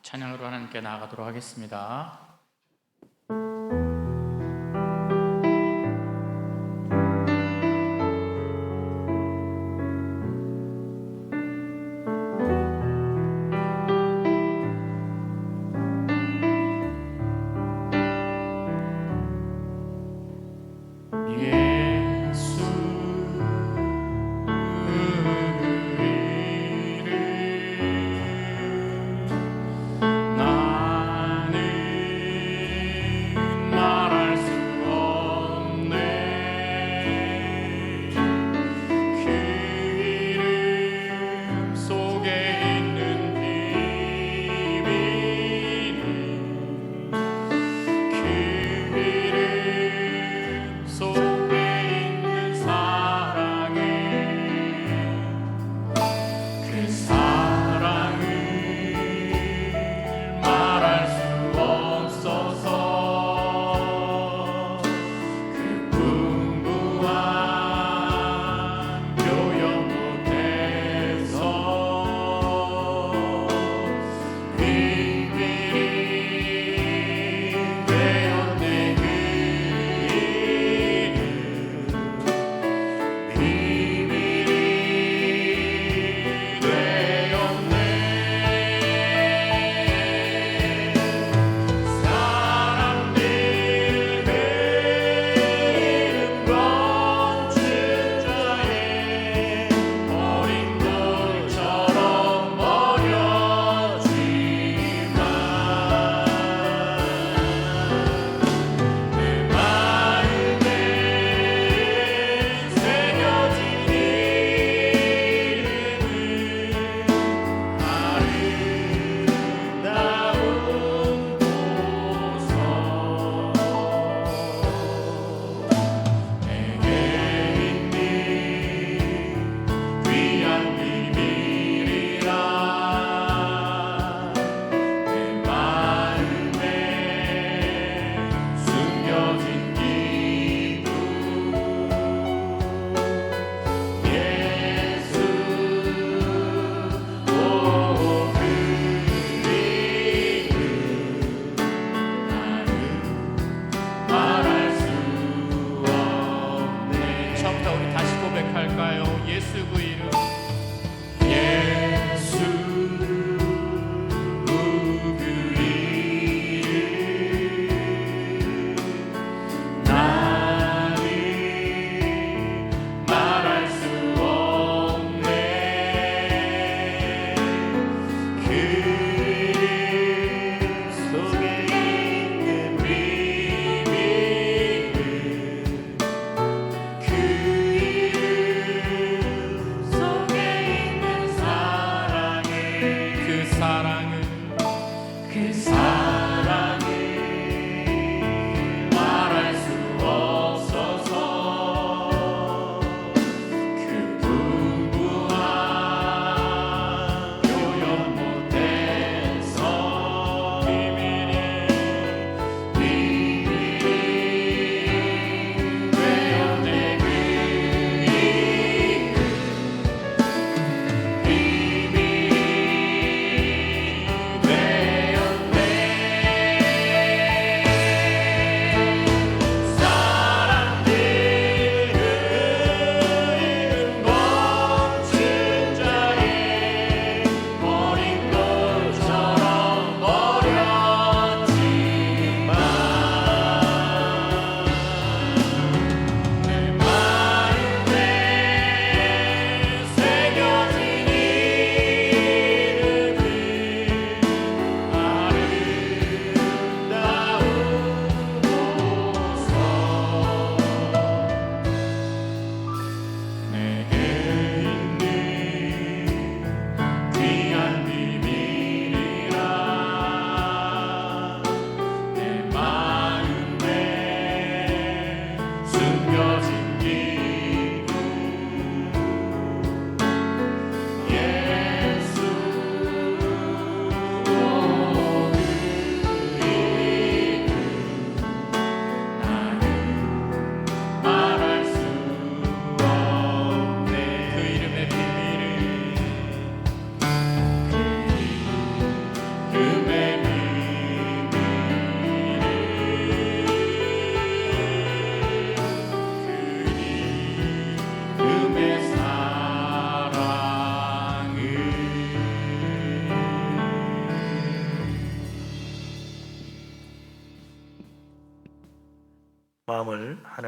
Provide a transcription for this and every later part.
찬양으로 하나님께 나아가도록 하겠습니다. 그 이름 속에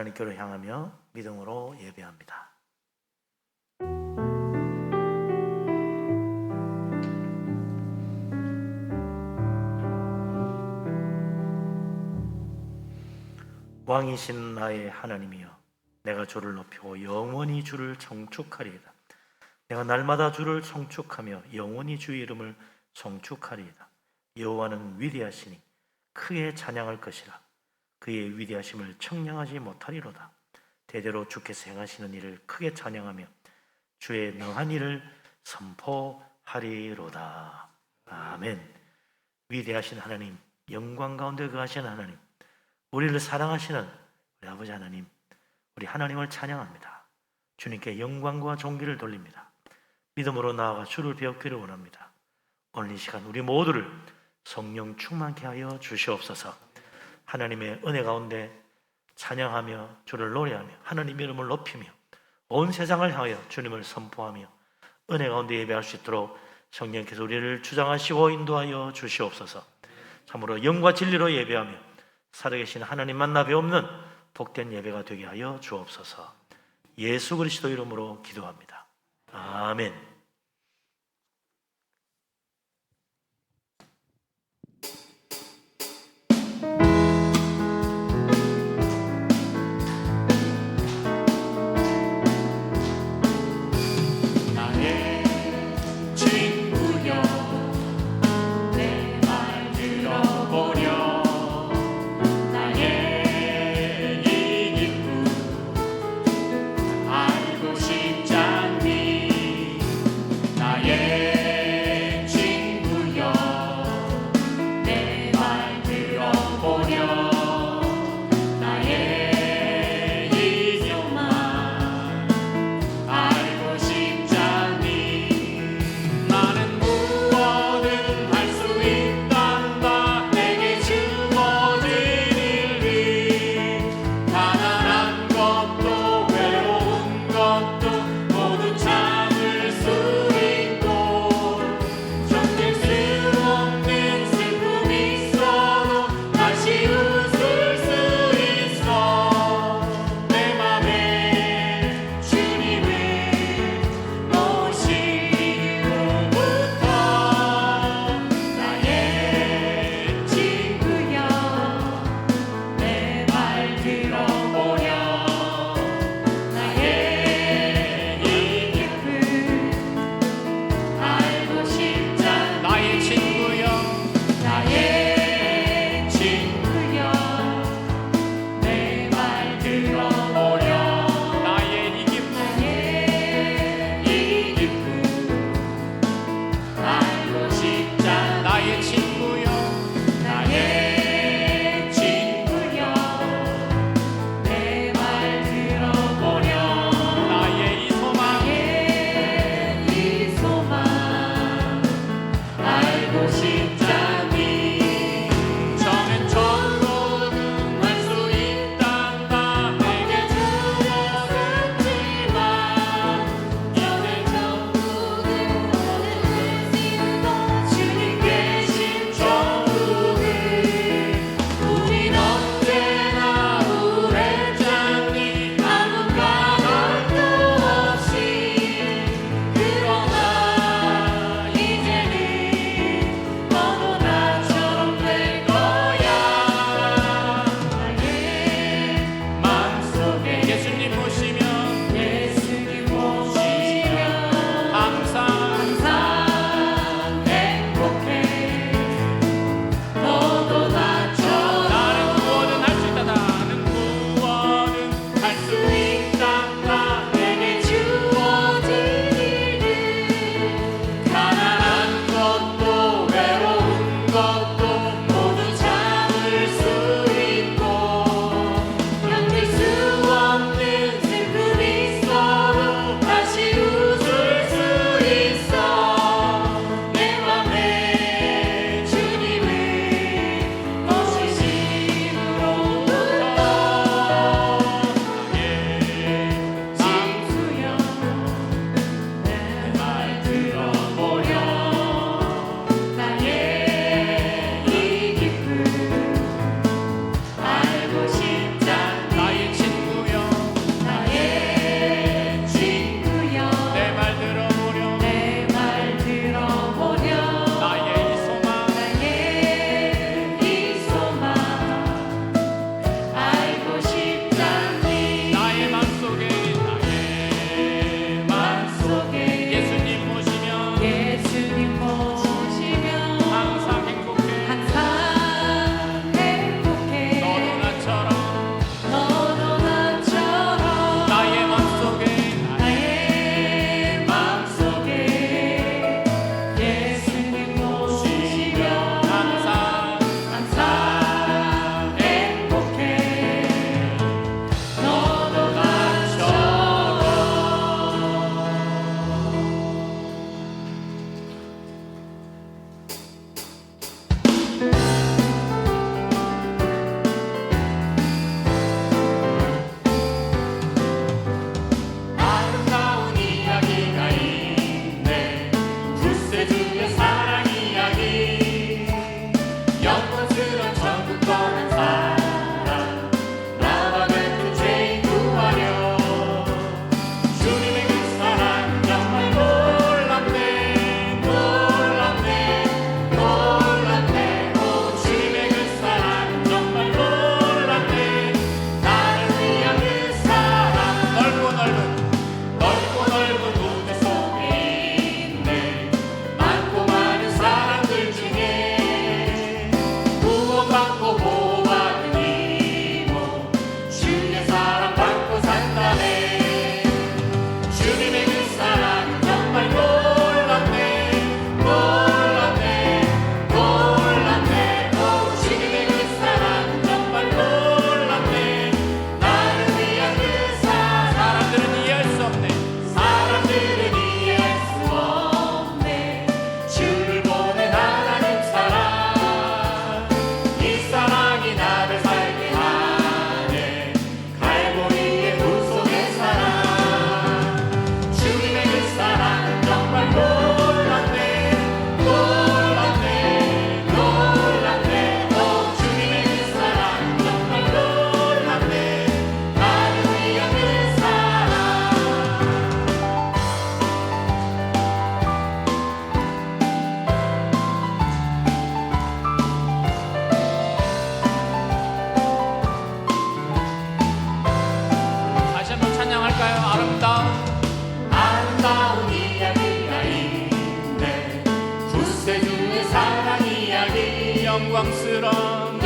하나님께로 향하며 믿음으로 예배합니다. 왕이신 나의 하나님이여, 내가 주를 높이고 영원히 주를 청축하리이다. 내가 날마다 주를 청축하며 영원히 주의 이름을 청축하리이다. 여호와는 위대하시니 크게 찬양할 것이라. 그의 위대하심을 청량하지 못하리로다. 대대로 주께서 행하시는 일을 크게 찬양하며 주의 능한 일을 선포하리로다. 아멘. 위대하신 하나님, 영광 가운데 거하시는 하나님, 우리를 사랑하시는 우리 아버지 하나님, 우리 하나님을 찬양합니다. 주님께 영광과 존귀를 돌립니다. 믿음으로 나아가 주를 배우기를 원합니다. 오늘 이 시간 우리 모두를 성령 충만케 하여 주시옵소서. 하나님의 은혜 가운데 찬양하며 주를 노래하며 하나님 이름을 높이며 온 세상을 향하여 주님을 선포하며 은혜 가운데 예배할 수 있도록 성령께서 우리를 주장하시고 인도하여 주시옵소서. 참으로 영과 진리로 예배하며 살아계신 하나님 만나 배우는 복된 예배가 되게 하여 주옵소서. 예수 그리스도 이름으로 기도합니다. 아멘. 영광스러운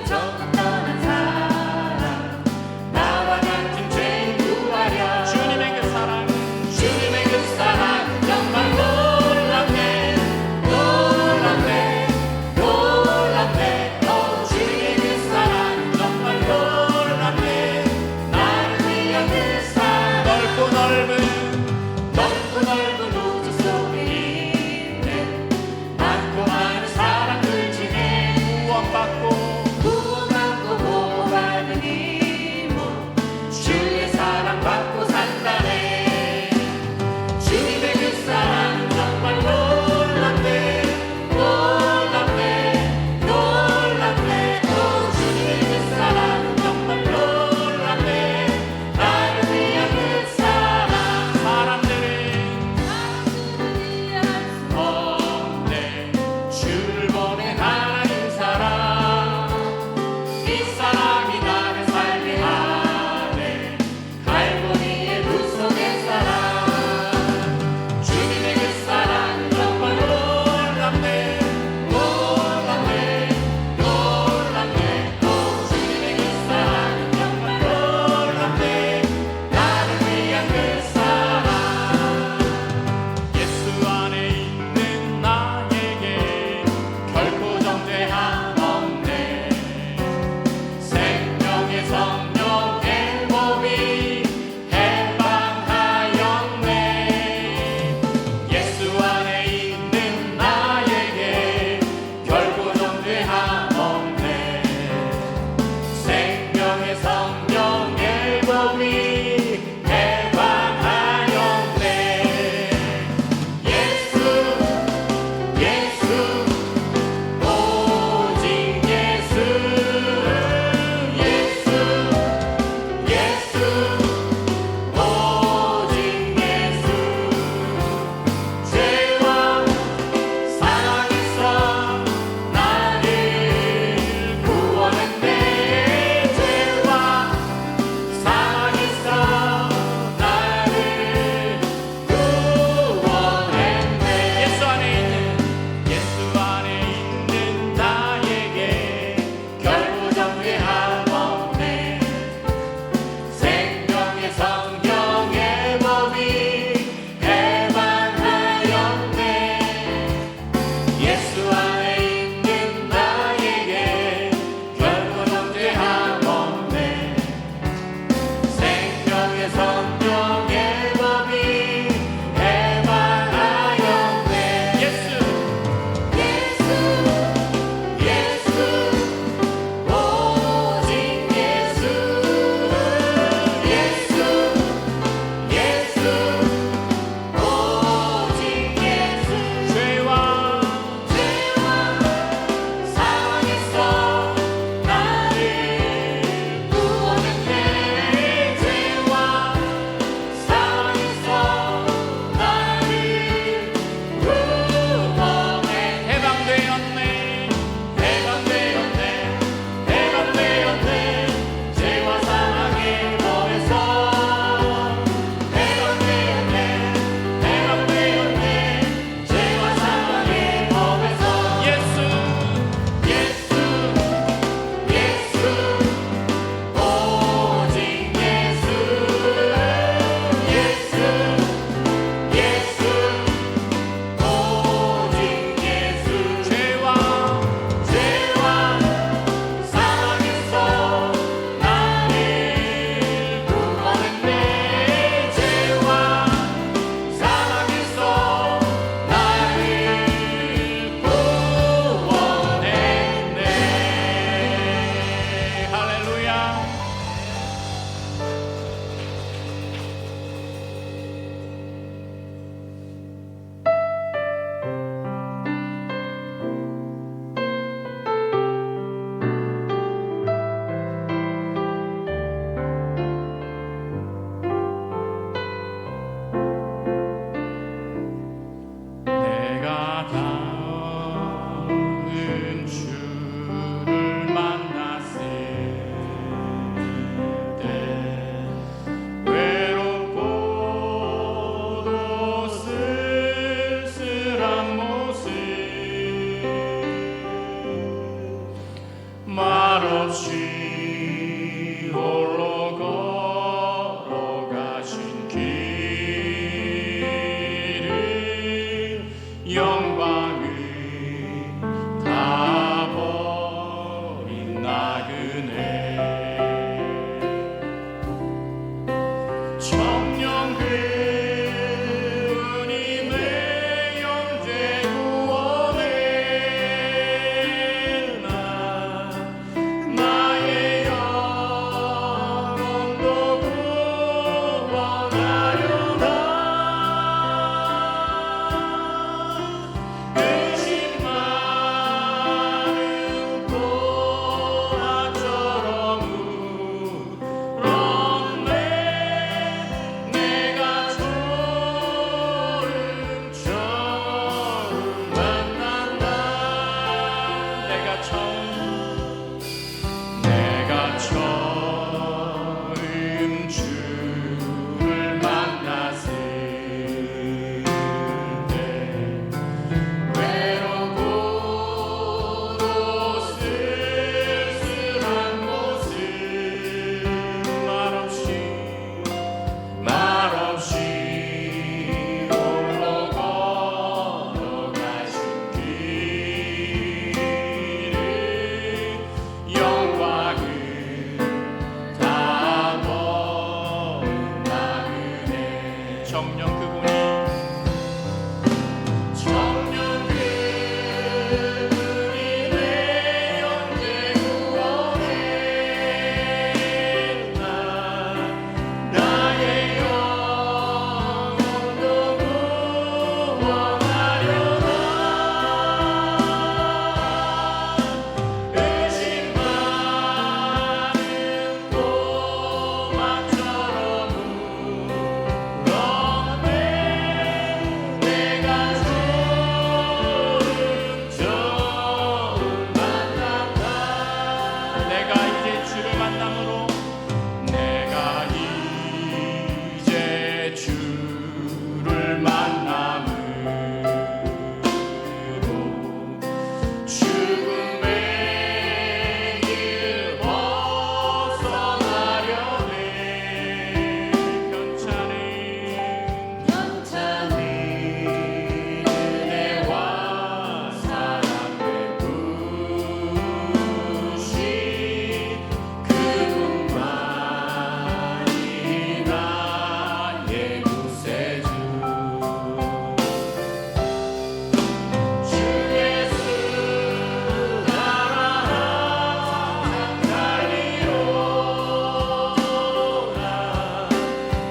천국 떠난 사랑 나와 같은 죄인 구하려 주님의 그 사랑 주님의 그 사랑 정말 놀랍네 놀랍네 놀랍네 주님의 그 사랑 정말 놀랍네 나를 위한 그 사랑 넓고 넓은 우주 속에 있는 많고 많은 사랑을 지내 정녕 그분이 내 영제 구원했나 나의 영혼도 구원하려나 의심 많은 고막처럼 울었네 내가 좋은 만났다 내가 이제 주를 만남으로 내가 이제 주를 만남으로 죽음의 길 벗어나려네 편찮은 은혜와 사랑 베푸신 그분만이 나의 구세주 주 예수 나라 항상 달리로라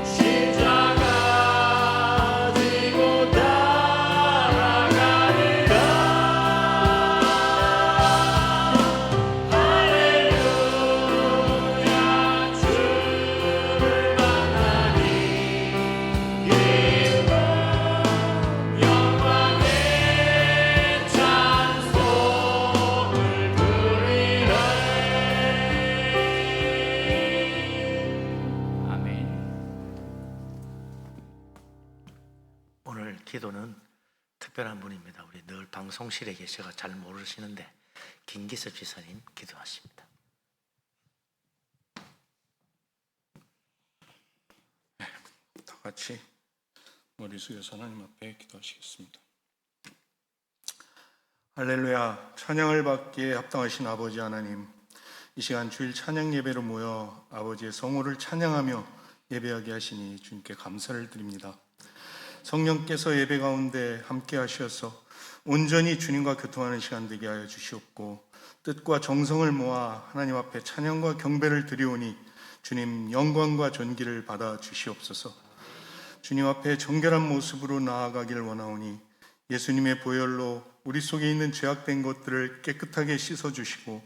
십자가 지고 따라가리라 할렐루야 주를 만나니 기쁨 영광의 찬송을 부리라 아멘. 오늘 기도는 특별한 분입니다. 우리 늘 방송실에 계셔가 잘 모르시는데 김기섭 지사님 기도하십니다. 다 같이 머리 숙여서 하나님 앞에 기도하시겠습니다. 할렐루야. 찬양을 받기에 합당하신 아버지 하나님, 이 시간 주일 찬양 예배로 모여 아버지의 성호를 찬양하며 예배하게 하시니 주님께 감사를 드립니다. 성령께서 예배 가운데 함께 하셔서 온전히 주님과 교통하는 시간 되게 하여 주시옵고, 뜻과 정성을 모아 하나님 앞에 찬양과 경배를 드리오니 주님 영광과 존귀를 받아 주시옵소서. 주님 앞에 정결한 모습으로 나아가길 원하오니 예수님의 보혈로 우리 속에 있는 죄악된 것들을 깨끗하게 씻어주시고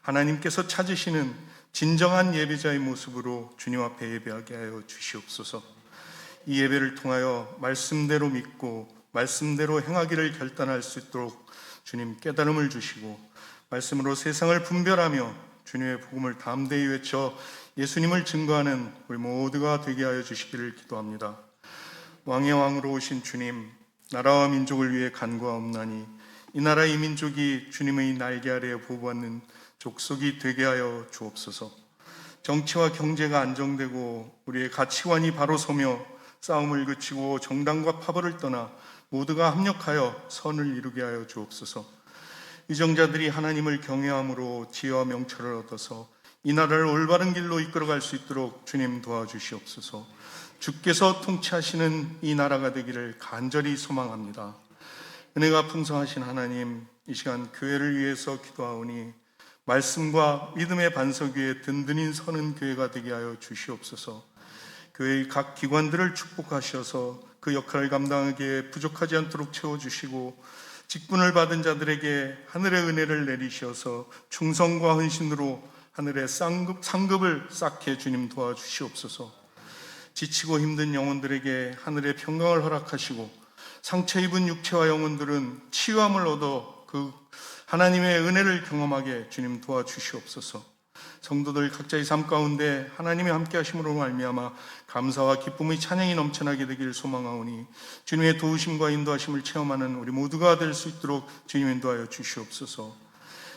하나님께서 찾으시는 진정한 예배자의 모습으로 주님 앞에 예배하게 하여 주시옵소서. 이 예배를 통하여 말씀대로 믿고 말씀대로 행하기를 결단할 수 있도록 주님 깨달음을 주시고, 말씀으로 세상을 분별하며 주님의 복음을 담대히 외쳐 예수님을 증거하는 우리 모두가 되게 하여 주시기를 기도합니다. 왕의 왕으로 오신 주님, 나라와 민족을 위해 간구하옵나니 이 나라 이 민족이 주님의 날개 아래에 보호받는 족속이 되게 하여 주옵소서. 정치와 경제가 안정되고 우리의 가치관이 바로 서며 싸움을 그치고 정당과 파벌을 떠나 모두가 합력하여 선을 이루게 하여 주옵소서. 위정자들이 하나님을 경외함으로 지혜와 명철을 얻어서 이 나라를 올바른 길로 이끌어갈 수 있도록 주님 도와주시옵소서. 주께서 통치하시는 이 나라가 되기를 간절히 소망합니다. 은혜가 풍성하신 하나님, 이 시간 교회를 위해서 기도하오니 말씀과 믿음의 반석 위에 든든히 서는 교회가 되게 하여 주시옵소서. 교회의 각 기관들을 축복하셔서 그 역할을 감당하기에 부족하지 않도록 채워주시고, 직분을 받은 자들에게 하늘의 은혜를 내리셔서 충성과 헌신으로 하늘의 상급을 쌓게 주님 도와주시옵소서. 지치고 힘든 영혼들에게 하늘의 평강을 허락하시고, 상처 입은 육체와 영혼들은 치유함을 얻어 그 하나님의 은혜를 경험하게 주님 도와주시옵소서. 성도들 각자의 삶 가운데 하나님의 함께 하심으로 말미암아 감사와 기쁨의 찬양이 넘쳐나게 되길 소망하오니 주님의 도우심과 인도하심을 체험하는 우리 모두가 될 수 있도록 주님 인도하여 주시옵소서.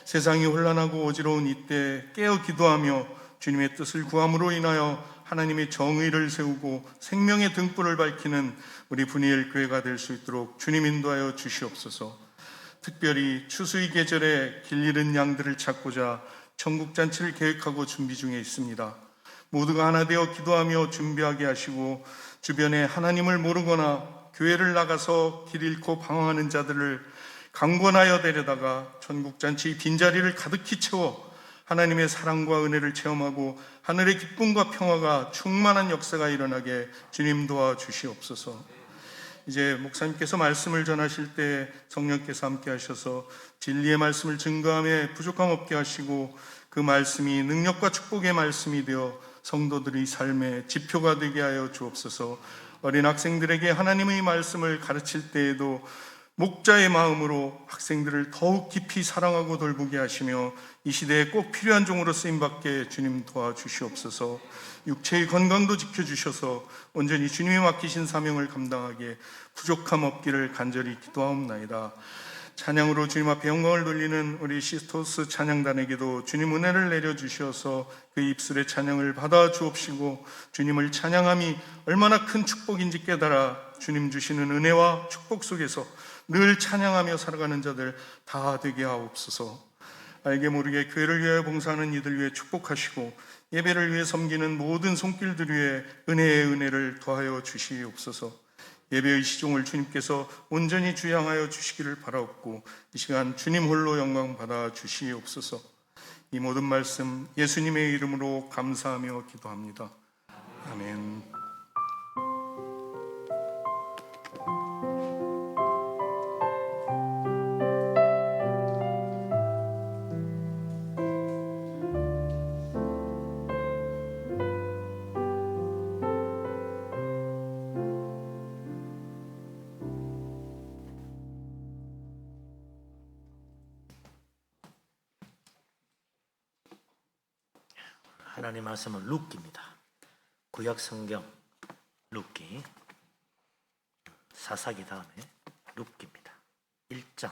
세상이 혼란하고 어지러운 이때 깨어 기도하며 주님의 뜻을 구함으로 인하여 하나님의 정의를 세우고 생명의 등불을 밝히는 우리 분이엘 교회가 될 수 있도록 주님 인도하여 주시옵소서. 특별히 추수의 계절에 길 잃은 양들을 찾고자 천국잔치를 계획하고 준비 중에 있습니다. 모두가 하나 되어 기도하며 준비하게 하시고 주변에 하나님을 모르거나 교회를 나가서 길 잃고 방황하는 자들을 강권하여 데려다가 전국잔치 빈자리를 가득히 채워 하나님의 사랑과 은혜를 체험하고 하늘의 기쁨과 평화가 충만한 역사가 일어나게 주님 도와주시옵소서. 이제 목사님께서 말씀을 전하실 때 성령께서 함께 하셔서 진리의 말씀을 증거함에 부족함 없게 하시고 그 말씀이 능력과 축복의 말씀이 되어 성도들의 삶의 지표가 되게 하여 주옵소서. 어린 학생들에게 하나님의 말씀을 가르칠 때에도 목자의 마음으로 학생들을 더욱 깊이 사랑하고 돌보게 하시며 이 시대에 꼭 필요한 종으로 쓰임받게 주님 도와주시옵소서. 육체의 건강도 지켜주셔서 온전히 주님이 맡기신 사명을 감당하게 부족함 없기를 간절히 기도하옵나이다. 찬양으로 주님 앞에 영광을 돌리는 우리 시스토스 찬양단에게도 주님 은혜를 내려주셔서 그 입술의 찬양을 받아 주옵시고 주님을 찬양함이 얼마나 큰 축복인지 깨달아 주님 주시는 은혜와 축복 속에서 늘 찬양하며 살아가는 자들 다 되게 하옵소서. 알게 모르게 교회를 위하여 봉사하는 이들 위해 축복하시고 예배를 위해 섬기는 모든 손길들 위해 은혜의 은혜를 더하여 주시옵소서. 예배의 시종을 주님께서 온전히 주양하여 주시기를 바라옵고 이 시간 주님 홀로 영광 받아 주시옵소서. 이 모든 말씀 예수님의 이름으로 감사하며 기도합니다. 아멘. 하나님 말씀은 룻기입니다. 구약 성경 룻기, 사사기 다음에 룻기입니다. 1장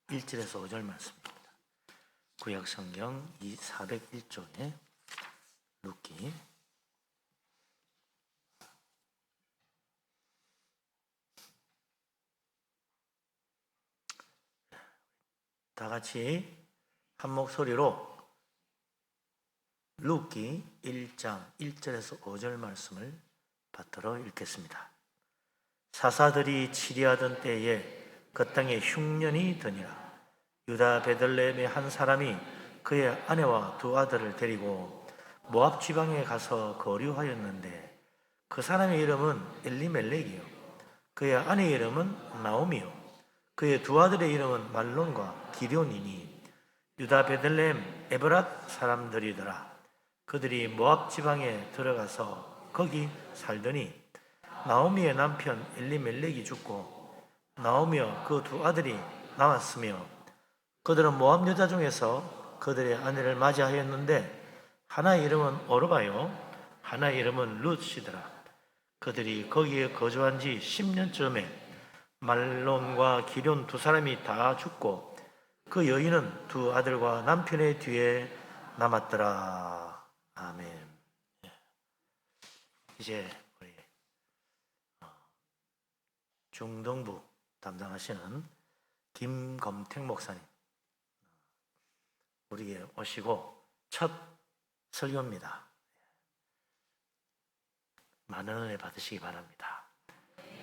1절에서 5절 말씀입니다. 구약 성경 401조에 룻기. 다 같이 한 목소리로 룻기 1장 1절에서 5절 말씀을 받들어 읽겠습니다. 사사들이 치리하던 때에 그 땅에 흉년이 드니라. 유다 베들레헴의 한 사람이 그의 아내와 두 아들을 데리고 모압 지방에 가서 거류하였는데 그 사람의 이름은 엘리멜렉이요 그의 아내의 이름은 나오미요 그의 두 아들의 이름은 말론과 기럝이니 유다 베들레헴 에브랏 사람들이더라. 그들이 모압 지방에 들어가서 거기 살더니 나오미의 남편 엘리멜렉이 죽고 나오미와 그 두 아들이 나왔으며 그들은 모압 여자 중에서 그들의 아내를 맞이하였는데 하나의 이름은 오르바요 하나의 이름은 룻이더라. 그들이 거기에 거주한 지 10년쯤에 말론과 기럝 두 사람이 다 죽고 그 여인은 두 아들과 남편의 뒤에 남았더라. 아멘. 이제 우리 중동부 담당하시는 김검택 목사님 우리에게 오시고 첫 설교입니다. 많은 은혜 받으시기 바랍니다.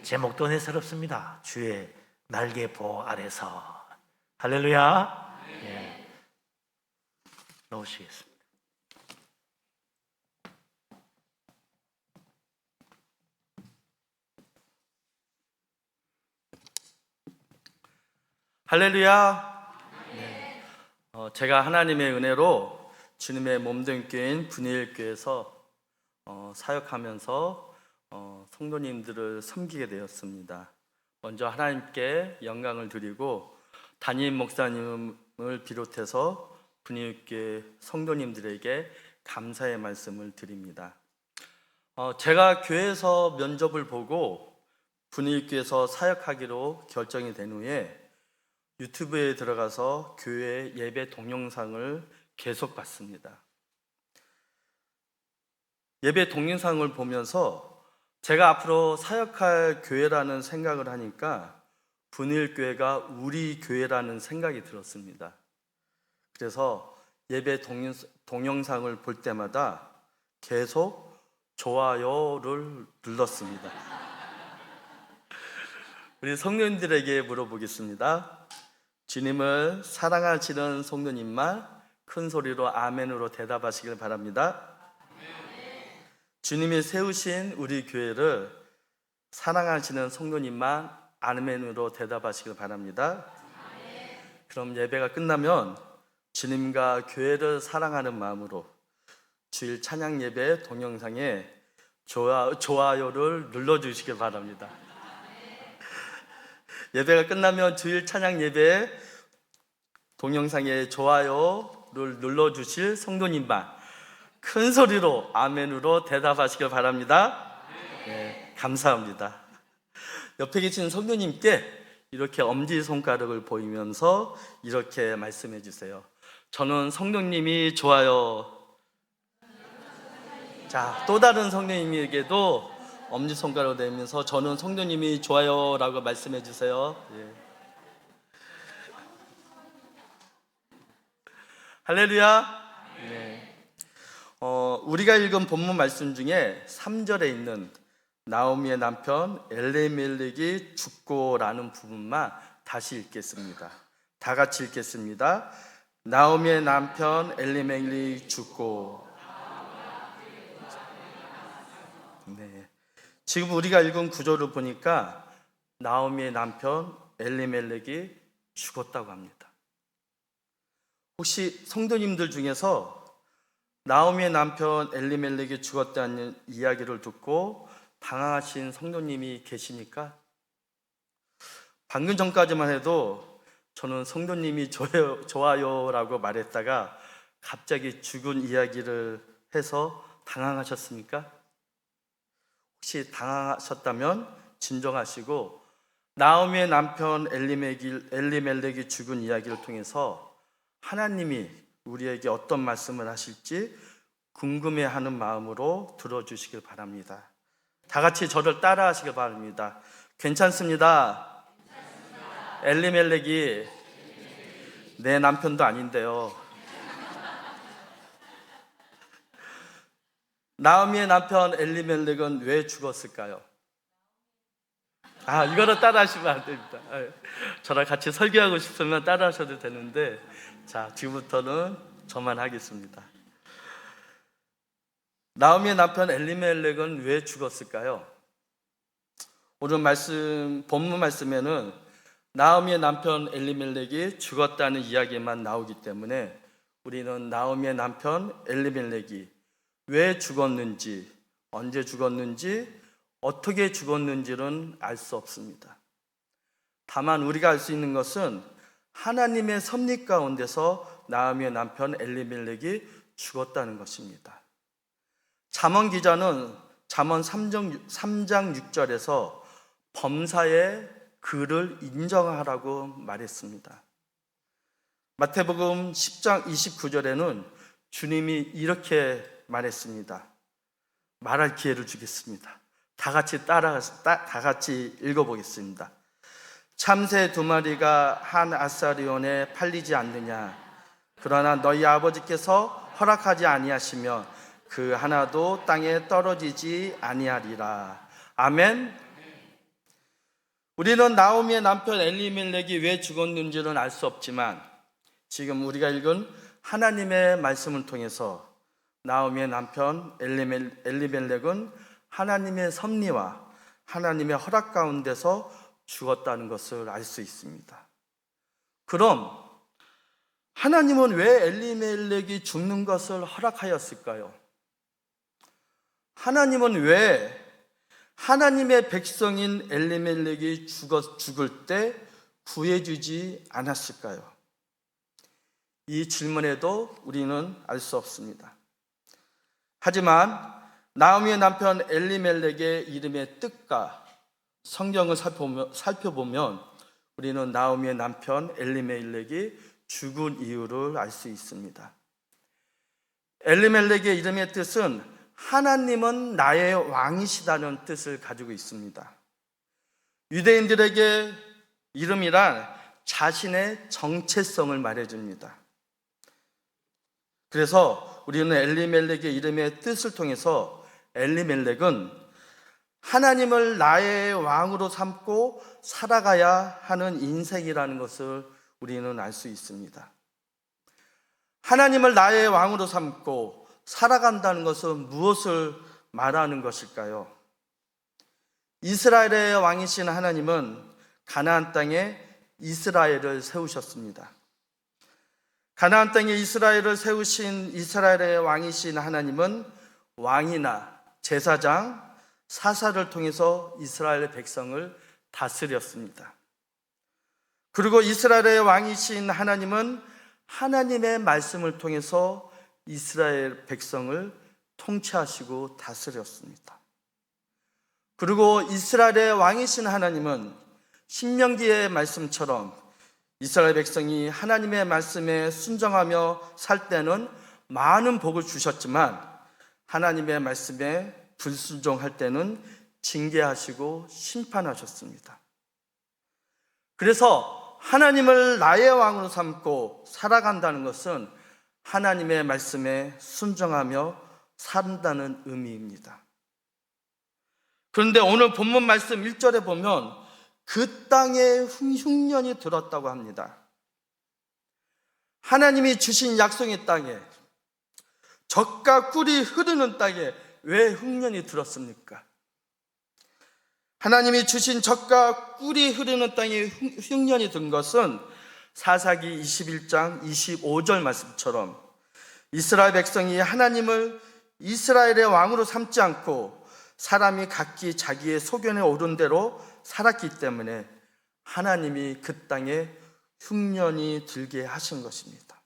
제목도 내스럽습니다. 주의 날개 보호 아래서. 할렐루야. 예. 넣으시겠습니다. 할렐루야. 네. 제가 하나님의 은혜로 주님의 몸된 교회인 분일교회에서 사역하면서 성도님들을 섬기게 되었습니다. 먼저 하나님께 영광을 드리고 담임 목사님을 비롯해서 분일교회 성도님들에게 감사의 말씀을 드립니다. 제가 교회에서 면접을 보고 분일교회에서 사역하기로 결정이 된 후에 유튜브에 들어가서 교회 예배 동영상을 계속 봤습니다. 예배 동영상을 보면서 제가 앞으로 사역할 교회라는 생각을 하니까 분일교회가 우리 교회라는 생각이 들었습니다. 그래서 예배 동영상을 볼 때마다 계속 좋아요를 눌렀습니다. 우리 성도님들에게 물어보겠습니다. 주님을 사랑하시는 성도님만 큰 소리로 아멘으로 대답하시길 바랍니다. 주님이 세우신 우리 교회를 사랑하시는 성도님만 아멘으로 대답하시길 바랍니다. 그럼 예배가 끝나면 주님과 교회를 사랑하는 마음으로 주일 찬양 예배 동영상에 좋아요를 눌러주시길 바랍니다. 예배가 끝나면 주일 찬양 예배 동영상에 좋아요를 눌러주실 성도님만 큰 소리로 아멘으로 대답하시길 바랍니다. 네, 감사합니다. 옆에 계신 성도님께 이렇게 엄지손가락을 보이면서 이렇게 말씀해 주세요. 저는 성도님이 좋아요. 자, 또 다른 성도님에게도 엄지손가락을 내면서 저는 성도님이 좋아요 라고 말씀해 주세요. 예. 할렐루야. 네. 우리가 읽은 본문 말씀 중에 3절에 있는 나오미의 남편 엘리멜렉이 죽고라는 부분만 다시 읽겠습니다. 다 같이 읽겠습니다. 나오미의 남편 엘리멜렉이 죽고. 네. 지금 우리가 읽은 구절을 보니까 나오미의 남편 엘리멜렉이 죽었다고 합니다. 혹시 성도님들 중에서 나오미의 남편 엘리멜렉이 죽었다는 이야기를 듣고 당황하신 성도님이 계시니까? 방금 전까지만 해도 저는 성도님이 좋아요라고 말했다가 갑자기 죽은 이야기를 해서 당황하셨습니까? 혹시 당황하셨다면 진정하시고 나오미의 남편 엘리멜렉이 죽은 이야기를 통해서 하나님이 우리에게 어떤 말씀을 하실지 궁금해하는 마음으로 들어주시길 바랍니다. 다 같이 저를 따라하시길 바랍니다. 괜찮습니다. 엘리멜렉이 내 남편도 아닌데요. 나오미의 남편 엘리멜렉은 왜 죽었을까요? 이거를 따라하시면 안 됩니다. 저랑 같이 설교하고 싶으면 따라하셔도 되는데, 자, 지금부터는 저만 하겠습니다. 나오미의 남편 엘리멜렉은 왜 죽었을까요? 오늘 본문 말씀에는 나오미의 남편 엘리멜렉이 죽었다는 이야기만 나오기 때문에 우리는 나오미의 남편 엘리멜렉이 왜 죽었는지, 언제 죽었는지, 어떻게 죽었는지는 알 수 없습니다. 다만 우리가 알 수 있는 것은 하나님의 섭리 가운데서 나오미의 남편 엘리멜렉이 죽었다는 것입니다. 잠언 기자는 잠언 3장 6절에서 범사의 그를 인정하라고 말했습니다. 마태복음 10장 29절에는 주님이 이렇게 말했습니다. 말할 기회를 주겠습니다. 다 같이 읽어보겠습니다. 참새 2마리가 한 아사리온에 팔리지 않느냐? 그러나 너희 아버지께서 허락하지 아니하시며 그 하나도 땅에 떨어지지 아니하리라. 아멘. 우리는 나오미의 남편 엘리멜렉이 왜 죽었는지는 알 수 없지만 지금 우리가 읽은 하나님의 말씀을 통해서 나오미의 남편 엘리멜렉은 하나님의 섭리와 하나님의 허락 가운데서 죽었다는 것을 알 수 있습니다. 그럼 하나님은 왜 엘리멜렉이 죽는 것을 허락하였을까요? 하나님은 왜 하나님의 백성인 엘리멜렉이 죽을 때 구해주지 않았을까요? 이 질문에도 우리는 알 수 없습니다. 하지만 나오미의 남편 엘리멜렉의 이름의 뜻과 성경을 살펴보면 우리는 나오미의 남편 엘리멜렉이 죽은 이유를 알 수 있습니다. 엘리멜렉의 이름의 뜻은 하나님은 나의 왕이시다는 뜻을 가지고 있습니다. 유대인들에게 이름이란 자신의 정체성을 말해줍니다. 그래서 우리는 엘리멜렉의 이름의 뜻을 통해서 엘리멜렉은 하나님을 나의 왕으로 삼고 살아가야 하는 인생이라는 것을 우리는 알 수 있습니다. 하나님을 나의 왕으로 삼고 살아간다는 것은 무엇을 말하는 것일까요? 이스라엘의 왕이신 하나님은 가나안 땅에 이스라엘을 세우셨습니다. 가나안 땅에 이스라엘을 세우신 이스라엘의 왕이신 하나님은 왕이나 제사장, 사사를 통해서 이스라엘의 백성을 다스렸습니다. 그리고 이스라엘의 왕이신 하나님은 하나님의 말씀을 통해서 이스라엘 백성을 통치하시고 다스렸습니다. 그리고 이스라엘의 왕이신 하나님은 신명기의 말씀처럼 이스라엘 백성이 하나님의 말씀에 순종하며 살 때는 많은 복을 주셨지만 하나님의 말씀에 불순종할 때는 징계하시고 심판하셨습니다. 그래서 하나님을 나의 왕으로 삼고 살아간다는 것은 하나님의 말씀에 순종하며 산다는 의미입니다. 그런데 오늘 본문 말씀 1절에 보면 그 땅에 흉년이 들었다고 합니다. 하나님이 주신 약속의 땅에, 젖과 꿀이 흐르는 땅에 왜 흉년이 들었습니까? 하나님이 주신 젖과 꿀이 흐르는 땅에 흉년이 든 것은 사사기 21장 25절 말씀처럼 이스라엘 백성이 하나님을 이스라엘의 왕으로 삼지 않고 사람이 각기 자기의 소견에 오른 대로 살았기 때문에 하나님이 그 땅에 흉년이 들게 하신 것입니다.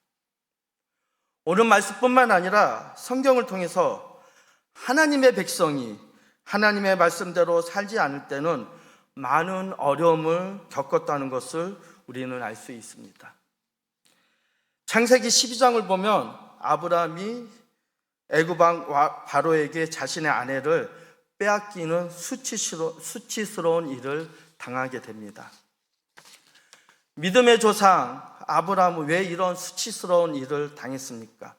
오늘 말씀뿐만 아니라 성경을 통해서 하나님의 백성이 하나님의 말씀대로 살지 않을 때는 많은 어려움을 겪었다는 것을 우리는 알 수 있습니다. 창세기 12장을 보면 아브라함이 애굽왕 바로에게 자신의 아내를 빼앗기는 수치스러운 일을 당하게 됩니다. 믿음의 조상 아브라함은 왜 이런 수치스러운 일을 당했습니까?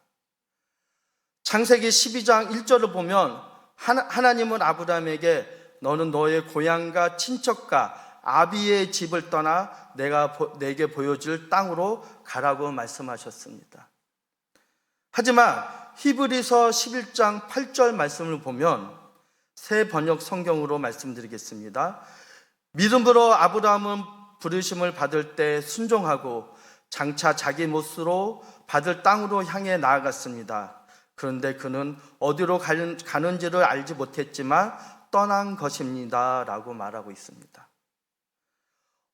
창세기 12장 1절을 보면 하나님은 아브라함에게 너는 너의 고향과 친척과 아비의 집을 떠나 내가 내게 보여줄 땅으로 가라고 말씀하셨습니다. 하지만 히브리서 11장 8절 말씀을 보면 새 번역 성경으로 말씀드리겠습니다. 믿음으로 아브라함은 부르심을 받을 때 순종하고 장차 자기 몫으로 받을 땅으로 향해 나아갔습니다. 그런데 그는 어디로 가는지를 알지 못했지만 떠난 것입니다 라고 말하고 있습니다.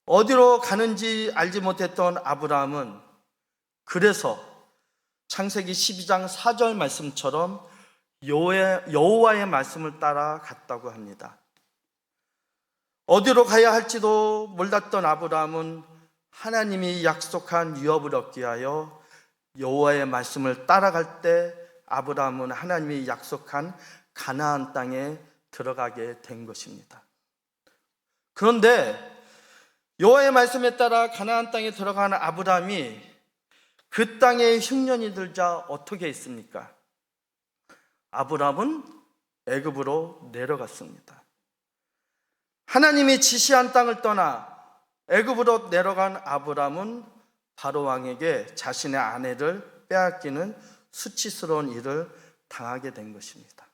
어디로 가는지 알지 못했던 아브라함은 그래서 창세기 12장 4절 말씀처럼 여호와의 말씀을 따라 갔다고 합니다. 어디로 가야 할지도 몰랐던 아브라함은 하나님이 약속한 유업을 얻기 위하여 여호와의 말씀을 따라갈 때 아브라함은 하나님이 약속한 가나안 땅에 들어가게 된 것입니다. 그런데 여호와의 말씀에 따라 가나안 땅에 들어가는 아브라함이 그 땅에 흉년이 들자 어떻게 했습니까? 아브라함은 애굽으로 내려갔습니다. 하나님이 지시한 땅을 떠나 애굽으로 내려간 아브라함은 바로 왕에게 자신의 아내를 빼앗기는 수치스러운 일을 당하게 된 것입니다.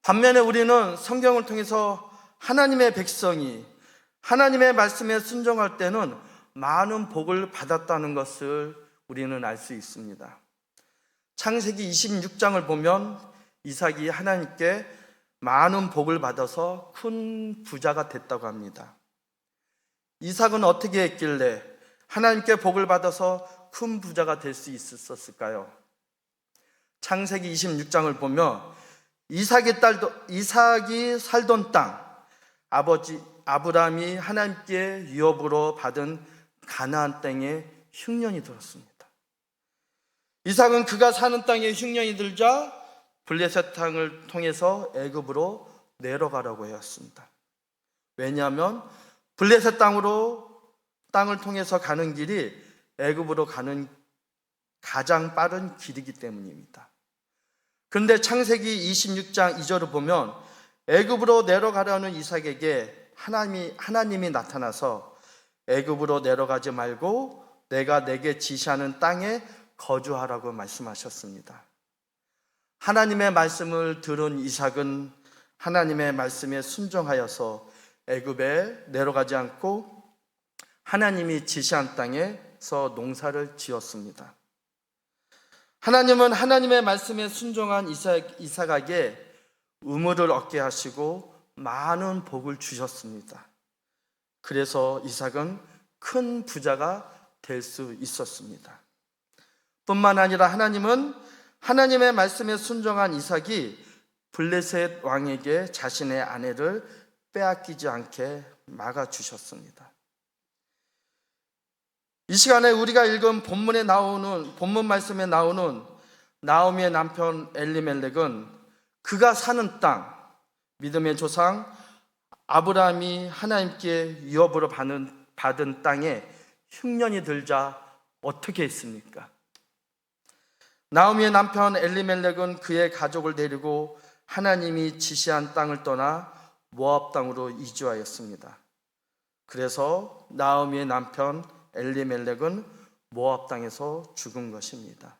반면에 우리는 성경을 통해서 하나님의 백성이 하나님의 말씀에 순종할 때는 많은 복을 받았다는 것을 우리는 알 수 있습니다. 창세기 26장을 보면 이삭이 하나님께 많은 복을 받아서 큰 부자가 됐다고 합니다. 이삭은 어떻게 했길래 하나님께 복을 받아서 큰 부자가 될 수 있었을까요? 창세기 26장을 보면 이삭이 살던 땅, 아버지 아브라함이 하나님께 유업으로 받은 가나안 땅에 흉년이 들었습니다. 이삭은 그가 사는 땅에 흉년이 들자 블레셋 땅을 통해서 애굽으로 내려가라고 하였습니다. 왜냐하면 블레셋 땅을 통해서 가는 길이 애굽으로 가는 가장 빠른 길이기 때문입니다. 그런데 창세기 26장 2절을 보면 애굽으로 내려가려는 이삭에게 하나님이 나타나서 애굽으로 내려가지 말고 내가 내게 지시하는 땅에 거주하라고 말씀하셨습니다. 하나님의 말씀을 들은 이삭은 하나님의 말씀에 순종하여서 애굽에 내려가지 않고 하나님이 지시한 땅에서 농사를 지었습니다. 하나님은 하나님의 말씀에 순종한 이삭에게 의무를 얻게 하시고 많은 복을 주셨습니다. 그래서 이삭은 큰 부자가 될 수 있었습니다. 뿐만 아니라 하나님은 하나님의 말씀에 순종한 이삭이 블레셋 왕에게 자신의 아내를 빼앗기지 않게 막아주셨습니다. 이 시간에 우리가 읽은 본문 말씀에 나오는 나오미의 남편 엘리멜렉은 그가 사는 땅, 믿음의 조상 아브라함이 하나님께 유업으로 받은 땅에 흉년이 들자 어떻게 했습니까? 나오미의 남편 엘리멜렉은 그의 가족을 데리고 하나님이 지시한 땅을 떠나 모압 땅으로 이주하였습니다. 그래서 나오미의 남편 엘리멜렉은 모압 땅에서 죽은 것입니다.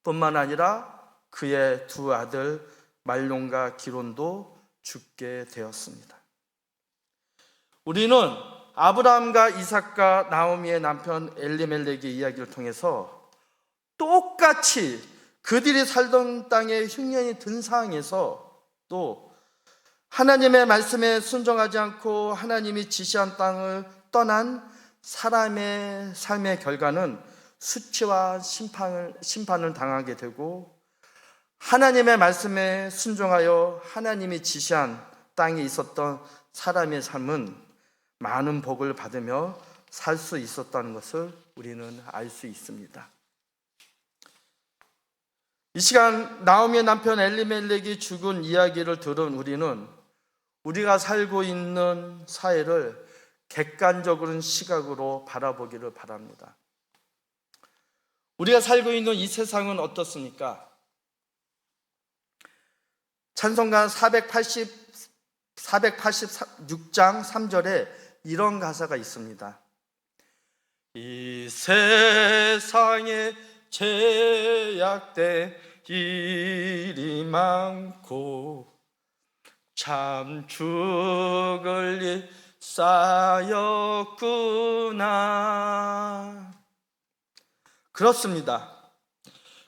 뿐만 아니라 그의 두 아들 말론과 기론도 죽게 되었습니다. 우리는 아브라함과 이삭과 나오미의 남편 엘리멜렉의 이야기를 통해서 똑같이 그들이 살던 땅에 흉년이 든 상황에서 또 하나님의 말씀에 순종하지 않고 하나님이 지시한 땅을 떠난 사람의 삶의 결과는 수치와 심판을 당하게 되고, 하나님의 말씀에 순종하여 하나님이 지시한 땅에 있었던 사람의 삶은 많은 복을 받으며 살 수 있었다는 것을 우리는 알 수 있습니다. 이 시간 나오미의 남편 엘리멜렉이 죽은 이야기를 들은 우리는 우리가 살고 있는 사회를 객관적인 시각으로 바라보기를 바랍니다. 우리가 살고 있는 이 세상은 어떻습니까? 찬송가 486장 3절에 이런 가사가 있습니다. 이 세상에 죄악된 일이 많고 참 죽을 일 쌓였구나. 그렇습니다.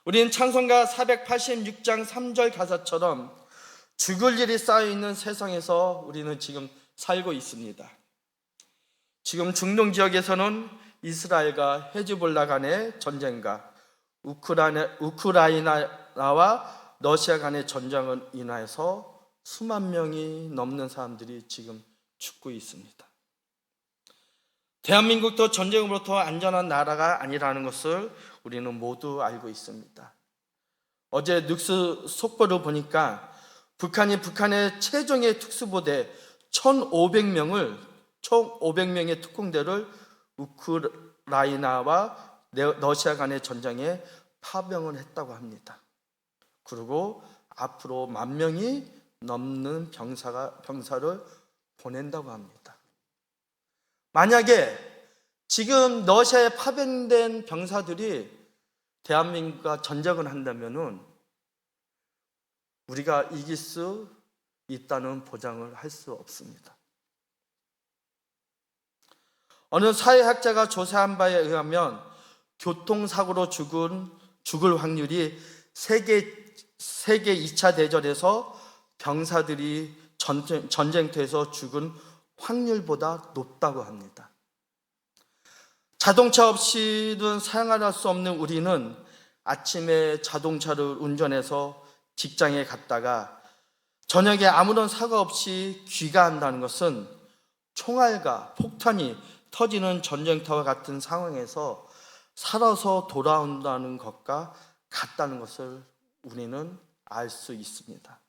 우린 찬송가 486장 3절 가사처럼 죽을 일이 쌓여있는 세상에서 우리는 지금 살고 있습니다. 지금 중동 지역에서는 이스라엘과 헤즈볼라 간의 전쟁과 우크라이나와 러시아 간의 전쟁을 인하여서 수만 명이 넘는 사람들이 지금 죽고 있습니다. 대한민국도 전쟁으로부터 안전한 나라가 아니라는 것을 우리는 모두 알고 있습니다. 어제 뉴스 속보를 보니까 북한이 북한의 최종의 특수부대 1,500명의 특공대를 우크라이나와 러시아 간의 전쟁에 파병을 했다고 합니다. 그리고 앞으로 10,000명이 넘는 병사를 보낸다고 합니다. 만약에 지금 러시아에 파병된 병사들이 대한민국과 전쟁을 한다면은 우리가 이길 수 있다는 보장을 할 수 없습니다. 어느 사회학자가 조사한 바에 의하면 교통사고로 죽을 확률이 세계 2차 대전에서 병사들이 전쟁터에서 죽은 확률보다 높다고 합니다. 자동차 없이는 생활할 수 없는 우리는 아침에 자동차를 운전해서 직장에 갔다가 저녁에 아무런 사고 없이 귀가한다는 것은 총알과 폭탄이 터지는 전쟁터와 같은 상황에서 살아서 돌아온다는 것과 같다는 것을 우리는 알 수 있습니다.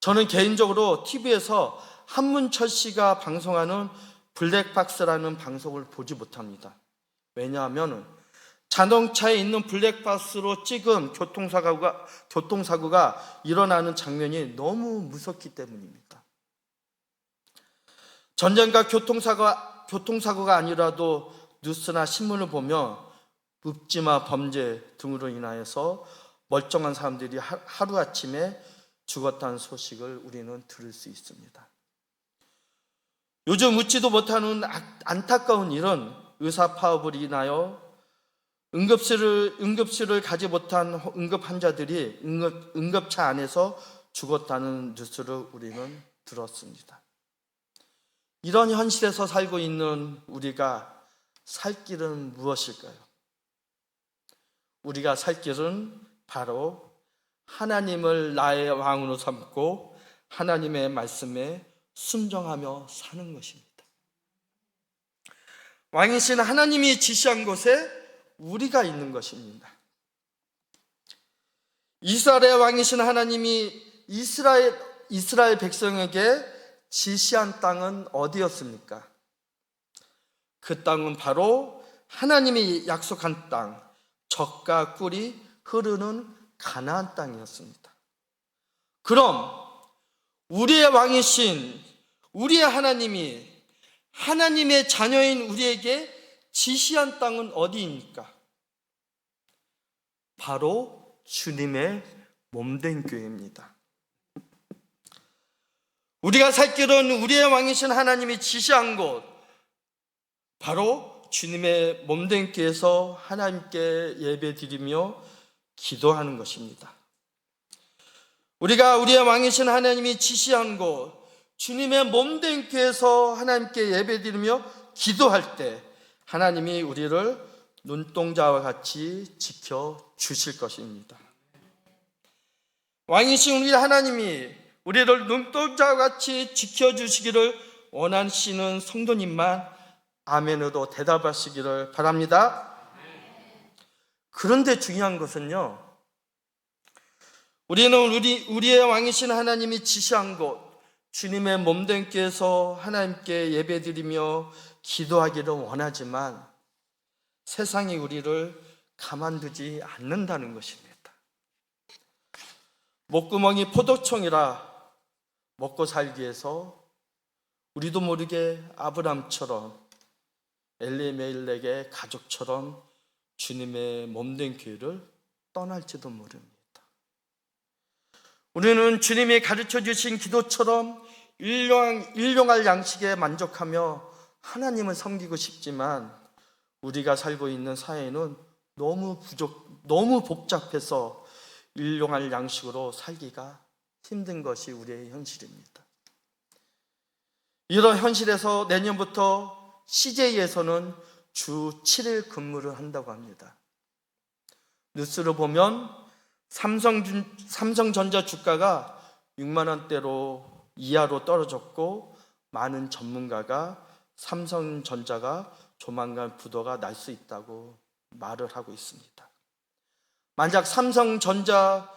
저는 개인적으로 TV에서 한문철 씨가 방송하는 블랙박스라는 방송을 보지 못합니다. 왜냐하면 자동차에 있는 블랙박스로 찍은 교통사고가 일어나는 장면이 너무 무섭기 때문입니다. 전쟁과 교통사고가 아니라도 뉴스나 신문을 보면 읍지마 범죄 등으로 인하여서 멀쩡한 사람들이 하루아침에 죽었다는 소식을 우리는 들을 수 있습니다. 요즘 웃지도 못하는 안타까운 일은 의사 파업을 인하여 응급실을 가지 못한 응급 환자들이 응급차 안에서 죽었다는 뉴스를 우리는 들었습니다. 이런 현실에서 살고 있는 우리가 살 길은 무엇일까요? 우리가 살 길은 바로 하나님을 나의 왕으로 삼고 하나님의 말씀에 순종하며 사는 것입니다. 왕이신 하나님이 지시한 곳에 우리가 있는 것입니다. 이스라엘의 왕이신 하나님이 이스라엘 백성에게 지시한 땅은 어디였습니까? 그 땅은 바로 하나님이 약속한 땅, 젖과 꿀이 흐르는 가나안 땅이었습니다. 그럼 우리의 왕이신 우리의 하나님이 하나님의 자녀인 우리에게 지시한 땅은 어디입니까? 바로 주님의 몸된 교회입니다. 우리가 살 길은 우리의 왕이신 하나님이 지시한 곳, 바로 주님의 몸된 교회에서 하나님께 예배드리며 기도하는 것입니다. 우리가 우리의 왕이신 하나님이 지시한 곳, 주님의 몸된 교회에서 하나님께 예배드리며 기도할 때 하나님이 우리를 눈동자와 같이 지켜주실 것입니다. 왕이신 우리 하나님이 우리를 눈동자와 같이 지켜주시기를 원하시는 성도님만 아멘으로 대답하시기를 바랍니다. 그런데 중요한 것은요, 우리는 우리의 왕이신 하나님이 지시한 곳, 주님의 몸된 교회에서 하나님께 예배드리며 기도하기를 원하지만 세상이 우리를 가만두지 않는다는 것입니다. 목구멍이 포도청이라 먹고 살기 위해서 우리도 모르게 아브람처럼 엘리멜렉의 가족처럼 주님의 몸된 교회를 떠날지도 모릅니다. 우리는 주님이 가르쳐 주신 기도처럼 일용할 양식에 만족하며 하나님을 섬기고 싶지만 우리가 살고 있는 사회는 너무 복잡해서 일용할 양식으로 살기가 힘든 것이 우리의 현실입니다. 이런 현실에서 내년부터 CJ에서는 주 7일 근무를 한다고 합니다. 뉴스를 보면 삼성전자 주가가 6만 원대로 이하로 떨어졌고 많은 전문가가 삼성전자가 조만간 부도가 날 수 있다고 말을 하고 있습니다. 만약 삼성전자가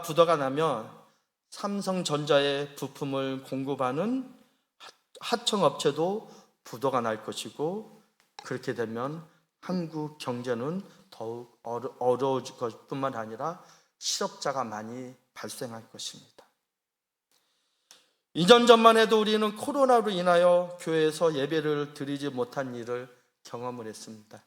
부도가 나면 삼성전자의 부품을 공급하는 하청업체도 부도가 날 것이고 그렇게 되면 한국 경제는 더욱 어려워질 것뿐만 아니라 실업자가 많이 발생할 것입니다. 2년 전만 해도 우리는 코로나로 인하여 교회에서 예배를 드리지 못한 일을 경험을 했습니다.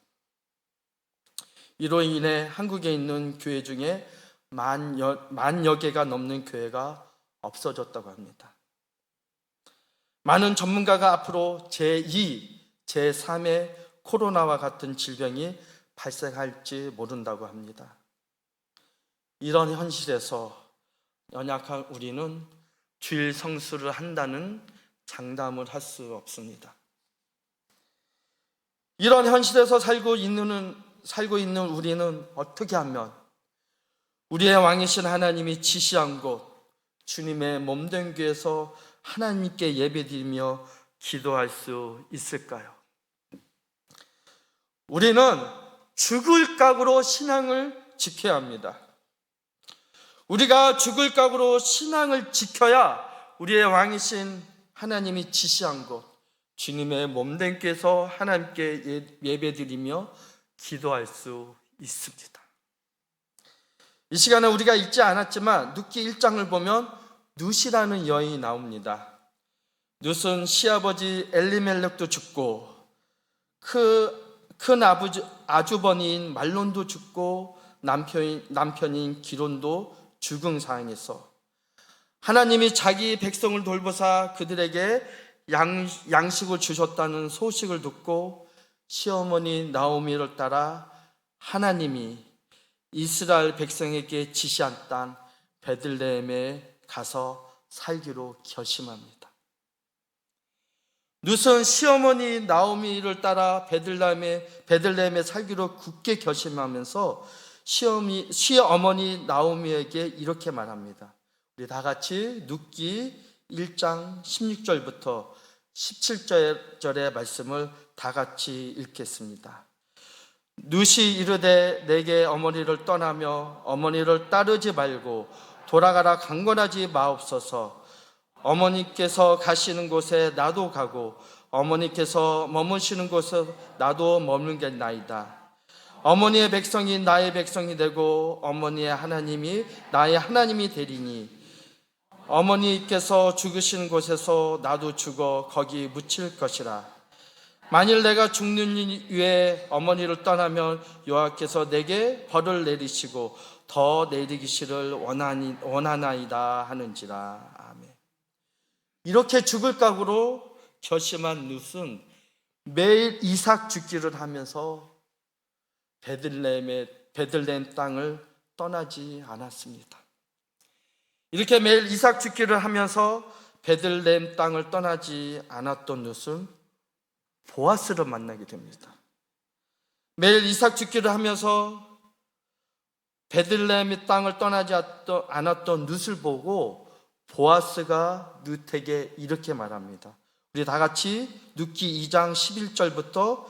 이로 인해 한국에 있는 교회 중에 만여 개가 넘는 교회가 없어졌다고 합니다. 많은 전문가가 앞으로 제2, 제3의 코로나와 같은 질병이 발생할지 모른다고 합니다. 이런 현실에서 연약한 우리는 주일 성수를 한다는 장담을 할 수 없습니다. 이런 현실에서 살고 있는 우리는 어떻게 하면 우리의 왕이신 하나님이 지시한 곳 주님의 몸된 교회에서 하나님께 예배드리며 기도할 수 있을까요? 우리는 죽을 각오로 신앙을 지켜야 합니다. 우리가 죽을 각오로 신앙을 지켜야 우리의 왕이신 하나님이 지시한 곳 주님의 몸된 교회에서 하나님께 예배드리며 기도할 수 있습니다. 이 시간에 우리가 읽지 않았지만 룻기 1장을 보면 룻이라는 여인이 나옵니다. 룻은 시아버지 엘리멜렉도 죽고 큰 아주버니인 말론도 죽고 남편인 기론도 죽은 상황에서 하나님이 자기 백성을 돌보사 그들에게 양식을 주셨다는 소식을 듣고 시어머니 나오미를 따라 하나님이 이스라엘 백성에게 지시한 땅 베들레헴에 가서 살기로 결심합니다. 룻은 시어머니 나오미를 따라 베들레헴에 살기로 굳게 결심하면서 시어머니 나오미에게 이렇게 말합니다. 우리 다 같이 룻기 1장 16절부터 17절의 말씀을 다 같이 읽겠습니다. 룻이 이르되 내게 어머니를 떠나며 어머니를 따르지 말고 돌아가라 강권하지 마옵소서. 어머니께서 가시는 곳에 나도 가고 어머니께서 머무시는 곳에 나도 머물겠나이다. 어머니의 백성이 나의 백성이 되고 어머니의 하나님이 나의 하나님이 되리니 어머니께서 죽으시는 곳에서 나도 죽어 거기 묻힐 것이라. 만일 내가 죽는 이유에 어머니를 떠나면 여호와께서 내게 벌을 내리시고 더 내리기시를 원하나이다 하는지라. 아멘. 이렇게 죽을 각오로 결심한 룻은 매일 이삭 죽기를 하면서 베들레헴 땅을 떠나지 않았습니다. 이렇게 매일 이삭 죽기를 하면서 베들레헴 땅을 떠나지 않았던 룻은 보아스를 만나게 됩니다. 매일 이삭 죽기를 하면서 베들레헴의 땅을 떠나지 않았던 룻을 보고 보아스가 룻에게 이렇게 말합니다. 우리 다 같이 룻기 2장 11절부터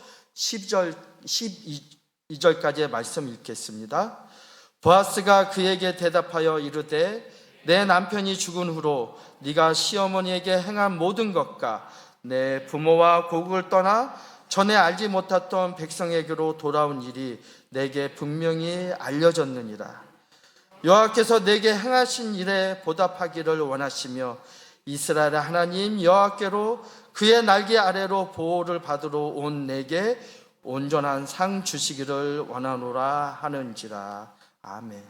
12절까지의 말씀 읽겠습니다. 보아스가 그에게 대답하여 이르되 내 남편이 죽은 후로 네가 시어머니에게 행한 모든 것과 내 부모와 고국을 떠나 전에 알지 못했던 백성에게로 돌아온 일이 내게 분명히 알려졌느니라. 여호와께서 내게 행하신 일에 보답하기를 원하시며 이스라엘의 하나님 여호와께로 그의 날개 아래로 보호를 받으러 온 내게 온전한 상 주시기를 원하노라 하는지라. 아멘.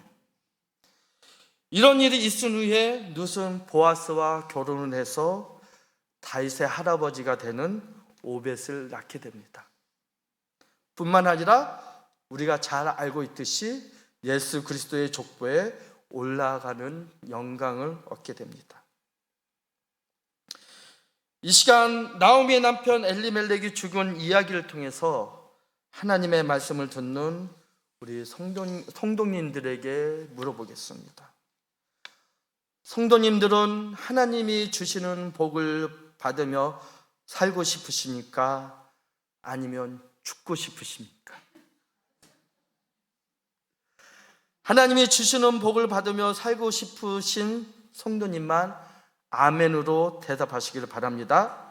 이런 일이 있은 후에 룻은 보아스와 결혼을 해서 다윗의 할아버지가 되는 오벳을 낳게 됩니다. 뿐만 아니라 우리가 잘 알고 있듯이 예수 그리스도의 족보에 올라가는 영광을 얻게 됩니다. 이 시간 나오미의 남편 엘리멜렉이 죽은 이야기를 통해서 하나님의 말씀을 듣는 우리 성도님들에게 물어보겠습니다. 성도님들은 하나님이 주시는 복을 받으며 살고 싶으십니까? 아니면 죽고 싶으십니까? 하나님이 주시는 복을 받으며 살고 싶으신 성도님만 아멘으로 대답하시기를 바랍니다.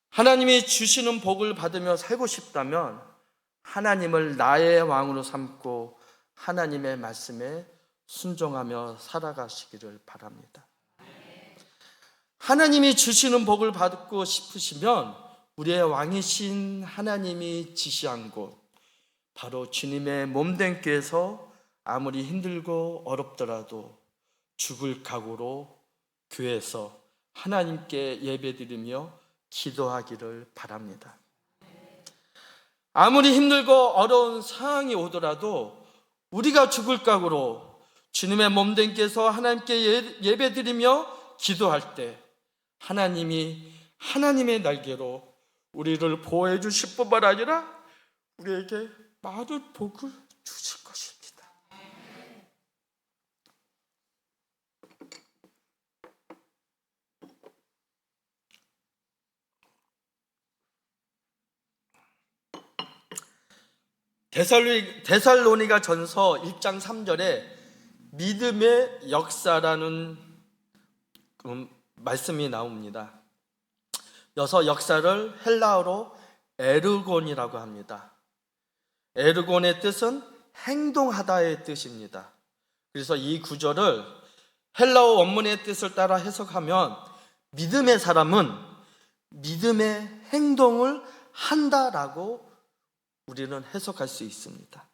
하나님이 주시는 복을 받으며 살고 싶다면 하나님을 나의 왕으로 삼고 하나님의 말씀에 순종하며 살아가시기를 바랍니다. 하나님이 주시는 복을 받고 싶으시면 우리의 왕이신 하나님이 지시한 곳, 바로 주님의 몸된 교회에서 아무리 힘들고 어렵더라도 죽을 각오로 교회에서 하나님께 예배드리며 기도하기를 바랍니다. 아무리 힘들고 어려운 상황이 오더라도 우리가 죽을 각오로 주님의 몸된 교회에서 하나님께 예배드리며 기도할 때 하나님이 하나님의 날개로 우리를 보호해 주실 뿐만 아니라 우리에게 많은 복을 주실 것입니다. 데살로니가 전서 1장 3절에 믿음의 역사라는 말씀이 나옵니다. 여기서 역사를 헬라어로 에르곤이라고 합니다. 에르곤의 뜻은 행동하다의 뜻입니다. 그래서 이 구절을 헬라어 원문의 뜻을 따라 해석하면 믿음의 사람은 믿음의 행동을 한다라고 우리는 해석할 수 있습니다.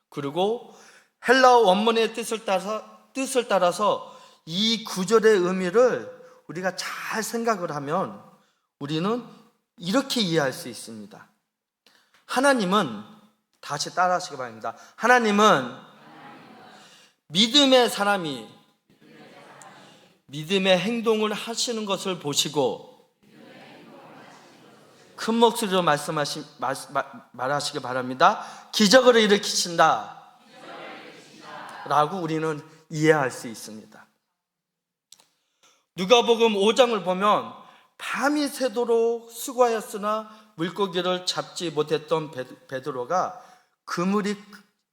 그리고 헬라어 원문의 뜻을 따라서 이 구절의 의미를 우리가 잘 생각을 하면 우리는 이렇게 이해할 수 있습니다. 하나님은, 다시 따라 하시기 바랍니다. 하나님은 믿음의 사람이 믿음의 행동을 하시는 것을 보시고 큰 목소리로 말하시기 바랍니다. 기적을 일으키신다 라고 우리는 이해할 수 있습니다. 누가복음 5장을 보면 밤이 새도록 수고하였으나 물고기를 잡지 못했던 베드로가 그물이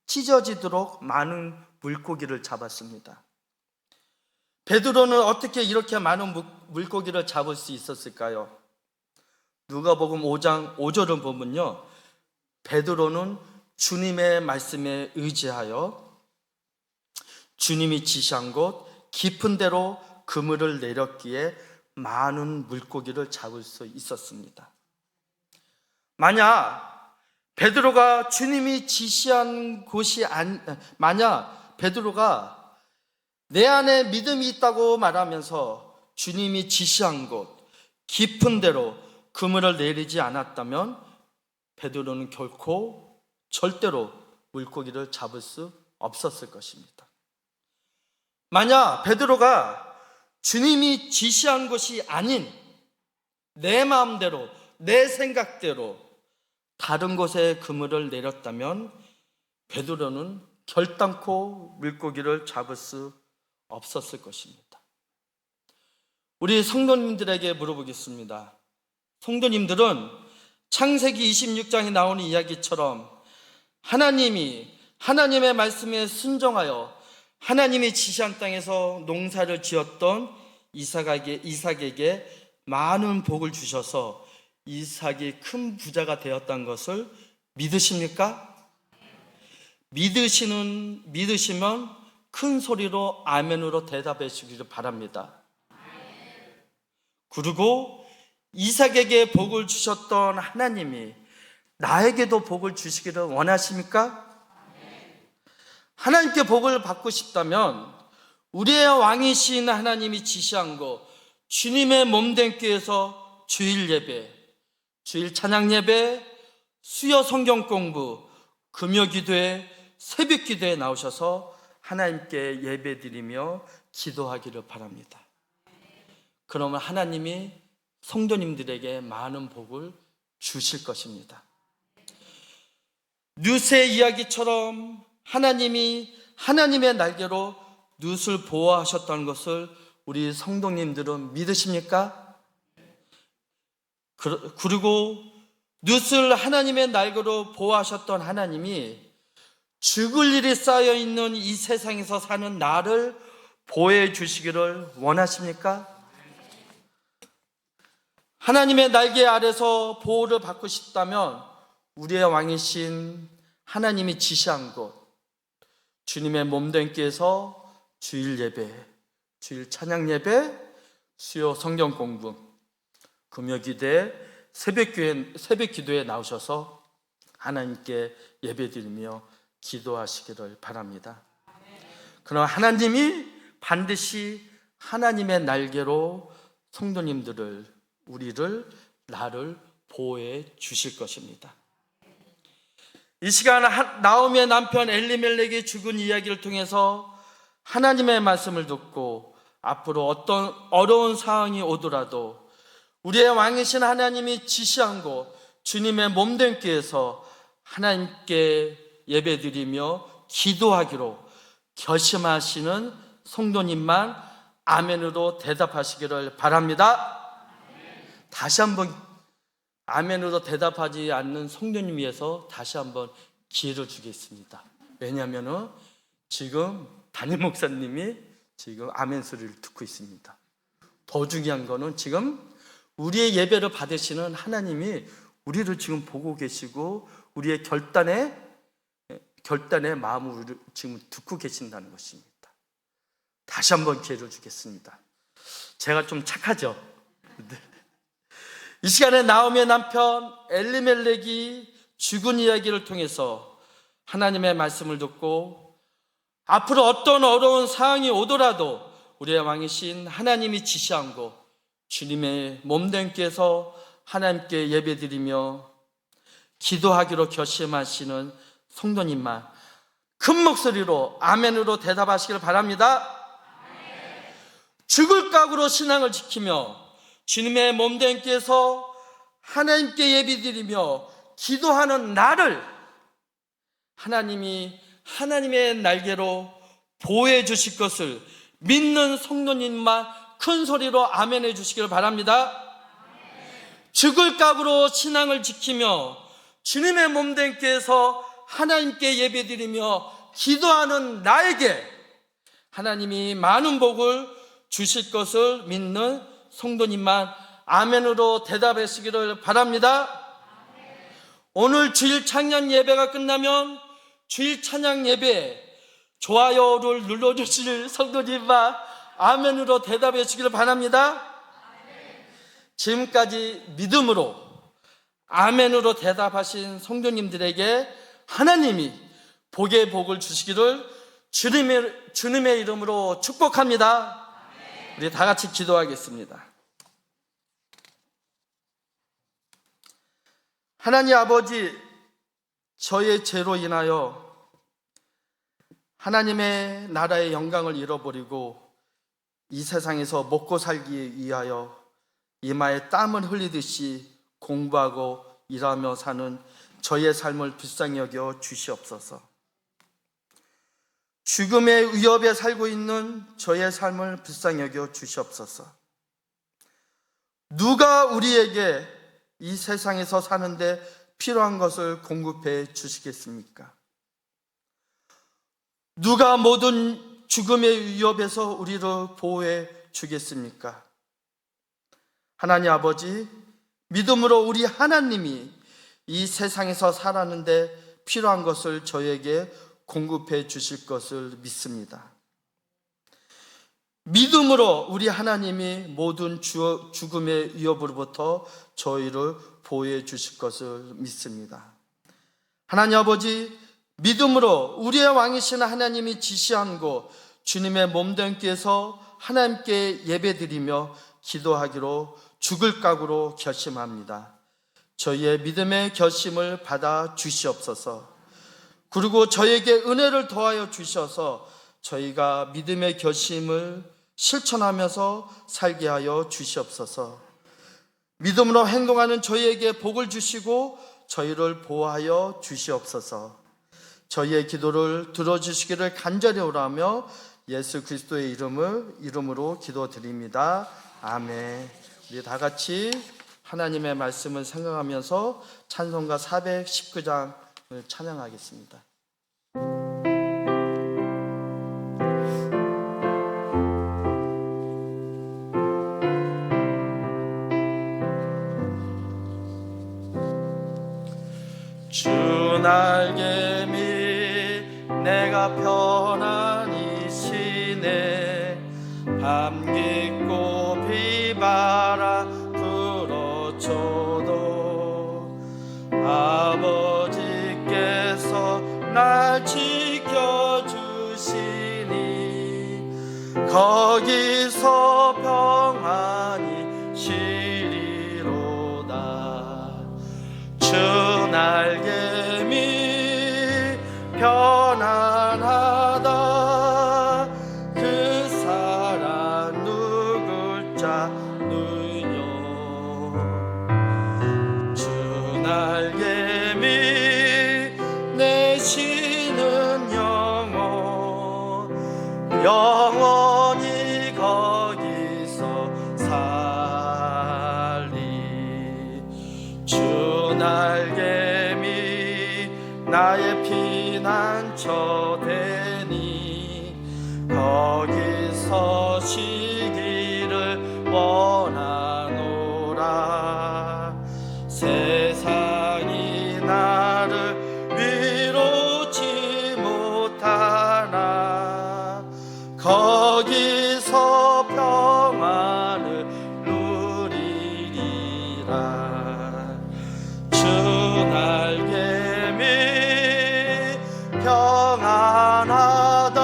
찢어지도록 많은 물고기를 잡았습니다. 베드로는 어떻게 이렇게 많은 물고기를 잡을 수 있었을까요? 누가복음 5장 5절을 보면요, 베드로는 주님의 말씀에 의지하여 주님이 지시한 곳 깊은 데로 그물을 내렸기에 많은 물고기를 잡을 수 있었습니다. 만약 베드로가 주님이 지시한 곳이 만약 베드로가 내 안에 믿음이 있다고 말하면서 주님이 지시한 곳 깊은 데로 그물을 내리지 않았다면 베드로는 결코 절대로 물고기를 잡을 수 없었을 것입니다. 만약 베드로가 주님이 지시한 것이 아닌 내 마음대로, 내 생각대로 다른 곳에 그물을 내렸다면 베드로는 결단코 물고기를 잡을 수 없었을 것입니다. 우리 성도님들에게 물어보겠습니다. 성도님들은 창세기 26장에 나오는 이야기처럼 하나님이 하나님의 말씀에 순종하여 하나님이 지시한 땅에서 농사를 지었던 이삭에게 많은 복을 주셔서 이삭이 큰 부자가 되었다는 것을 믿으십니까? 믿으시면 큰 소리로 아멘으로 대답해 주기를 바랍니다. 그리고 이삭에게 복을 주셨던 하나님이 나에게도 복을 주시기를 원하십니까? 하나님께 복을 받고 싶다면 우리의 왕이신 하나님이 지시한 것, 주님의 몸된 교회에서 주일 예배, 주일 찬양 예배, 수요 성경 공부, 금요 기도회, 새벽 기도에 나오셔서 하나님께 예배 드리며 기도하기를 바랍니다. 그러면 하나님이 성도님들에게 많은 복을 주실 것입니다. 룻의 이야기처럼 하나님이 하나님의 날개로 룻을 보호하셨다는 것을 우리 성도님들은 믿으십니까? 그리고 룻을 하나님의 날개로 보호하셨던 하나님이 죽을 일이 쌓여 있는 이 세상에서 사는 나를 보호해 주시기를 원하십니까? 하나님의 날개 아래서 보호를 받고 싶다면 우리의 왕이신 하나님이 지시한 곳, 주님의 몸된 교회에서 주일 예배, 주일 찬양 예배, 수요 성경 공부, 금요 기도회, 새벽 기도에 나오셔서 하나님께 예배드리며 기도하시기를 바랍니다. 그럼 하나님이 반드시 하나님의 날개로 성도님들을, 우리를, 나를 보호해 주실 것입니다. 이 시간 나오미의 남편 엘리멜렉이 죽은 이야기를 통해서 하나님의 말씀을 듣고 앞으로 어떤 어려운 상황이 오더라도 우리의 왕이신 하나님이 지시한 곳, 주님의 몸된 교회에서 하나님께 예배드리며 기도하기로 결심하시는 성도님만 아멘으로 대답하시기를 바랍니다. 다시 한번 아멘으로 대답하지 않는 성도님 위해서 다시 한번 기회를 주겠습니다. 왜냐하면 지금 담임 목사님이 지금 아멘 소리를 듣고 있습니다. 더 중요한 거는 지금 우리의 예배를 받으시는 하나님이 우리를 지금 보고 계시고 우리의 결단의 마음을 지금 듣고 계신다는 것입니다. 다시 한번 기회를 주겠습니다. 제가 좀 착하죠? 네. 이 시간에 나오미의 남편 엘리멜렉이 죽은 이야기를 통해서 하나님의 말씀을 듣고 앞으로 어떤 어려운 상황이 오더라도 우리의 왕이신 하나님이 지시한 것, 주님의 몸된 께서 하나님께 예배드리며 기도하기로 결심하시는 성도님만 큰 목소리로 아멘으로 대답하시길 바랍니다. 죽을 각오로 신앙을 지키며 주님의 몸된 께서 하나님께 예배드리며 기도하는 나를 하나님이 하나님의 날개로 보호해 주실 것을 믿는 성도님만 큰 소리로 아멘해 주시길 바랍니다. 죽을 각오로 신앙을 지키며 주님의 몸된 께서 하나님께 예배드리며 기도하는 나에게 하나님이 많은 복을 주실 것을 믿는 성도님만 아멘으로 대답하시기를 바랍니다. 오늘 주일 찬양 예배가 끝나면 주일 찬양 예배 좋아요를 눌러주실 성도님만 아멘으로 대답해 주시기를 바랍니다. 지금까지 믿음으로 아멘으로 대답하신 성도님들에게 하나님이 복의 복을 주시기를 주님의 이름으로 축복합니다. 우리 다 같이 기도하겠습니다. 하나님 아버지, 저의 죄로 인하여 하나님의 나라의 영광을 잃어버리고 이 세상에서 먹고 살기 위하여 이마에 땀을 흘리듯이 공부하고 일하며 사는 저의 삶을 불쌍히 여겨 주시옵소서. 죽음의 위협에 살고 있는 저의 삶을 불쌍히 여겨 주시옵소서. 누가 우리에게 이 세상에서 사는데 필요한 것을 공급해 주시겠습니까? 누가 모든 죽음의 위협에서 우리를 보호해 주겠습니까? 하나님 아버지, 믿음으로 우리 하나님이 이 세상에서 살았는데 필요한 것을 저에게 공급해 주실 것을 믿습니다. 믿음으로 우리 하나님이 모든 죽음의 위협으로부터 저희를 보호해 주실 것을 믿습니다. 하나님 아버지, 믿음으로 우리의 왕이신 하나님이 지시한 곳 주님의 몸된 께서 하나님께 예배드리며 기도하기로 죽을 각오로 결심합니다. 저희의 믿음의 결심을 받아 주시옵소서. 그리고 저에게 은혜를 더하여 주셔서 저희가 믿음의 결심을 실천하면서 살게 하여 주시옵소서. 믿음으로 행동하는 저희에게 복을 주시고 저희를 보호하여 주시옵소서. 저희의 기도를 들어주시기를 간절히 오라며 예수 그리스도의 이름으로 기도드립니다. 아멘. 우리 다 같이 하나님의 말씀을 생각하면서 찬송가 419장을 찬양하겠습니다. 주 날개미 내가 편안히 쉬네. 밤 깊고 비바람 불어쳐도 아버지께서 날 지켜주시니 거기서 평안히 쉬리로다. 주 날개미 편안하다. 그 사랑 누굴 자느냐. 주 날개미 내 쉬는 영원히 거기서 살리. 주 날개미 나의 피난처 되니 거기서 쉬기를 원하노라. 세상 주 날개미 평안하다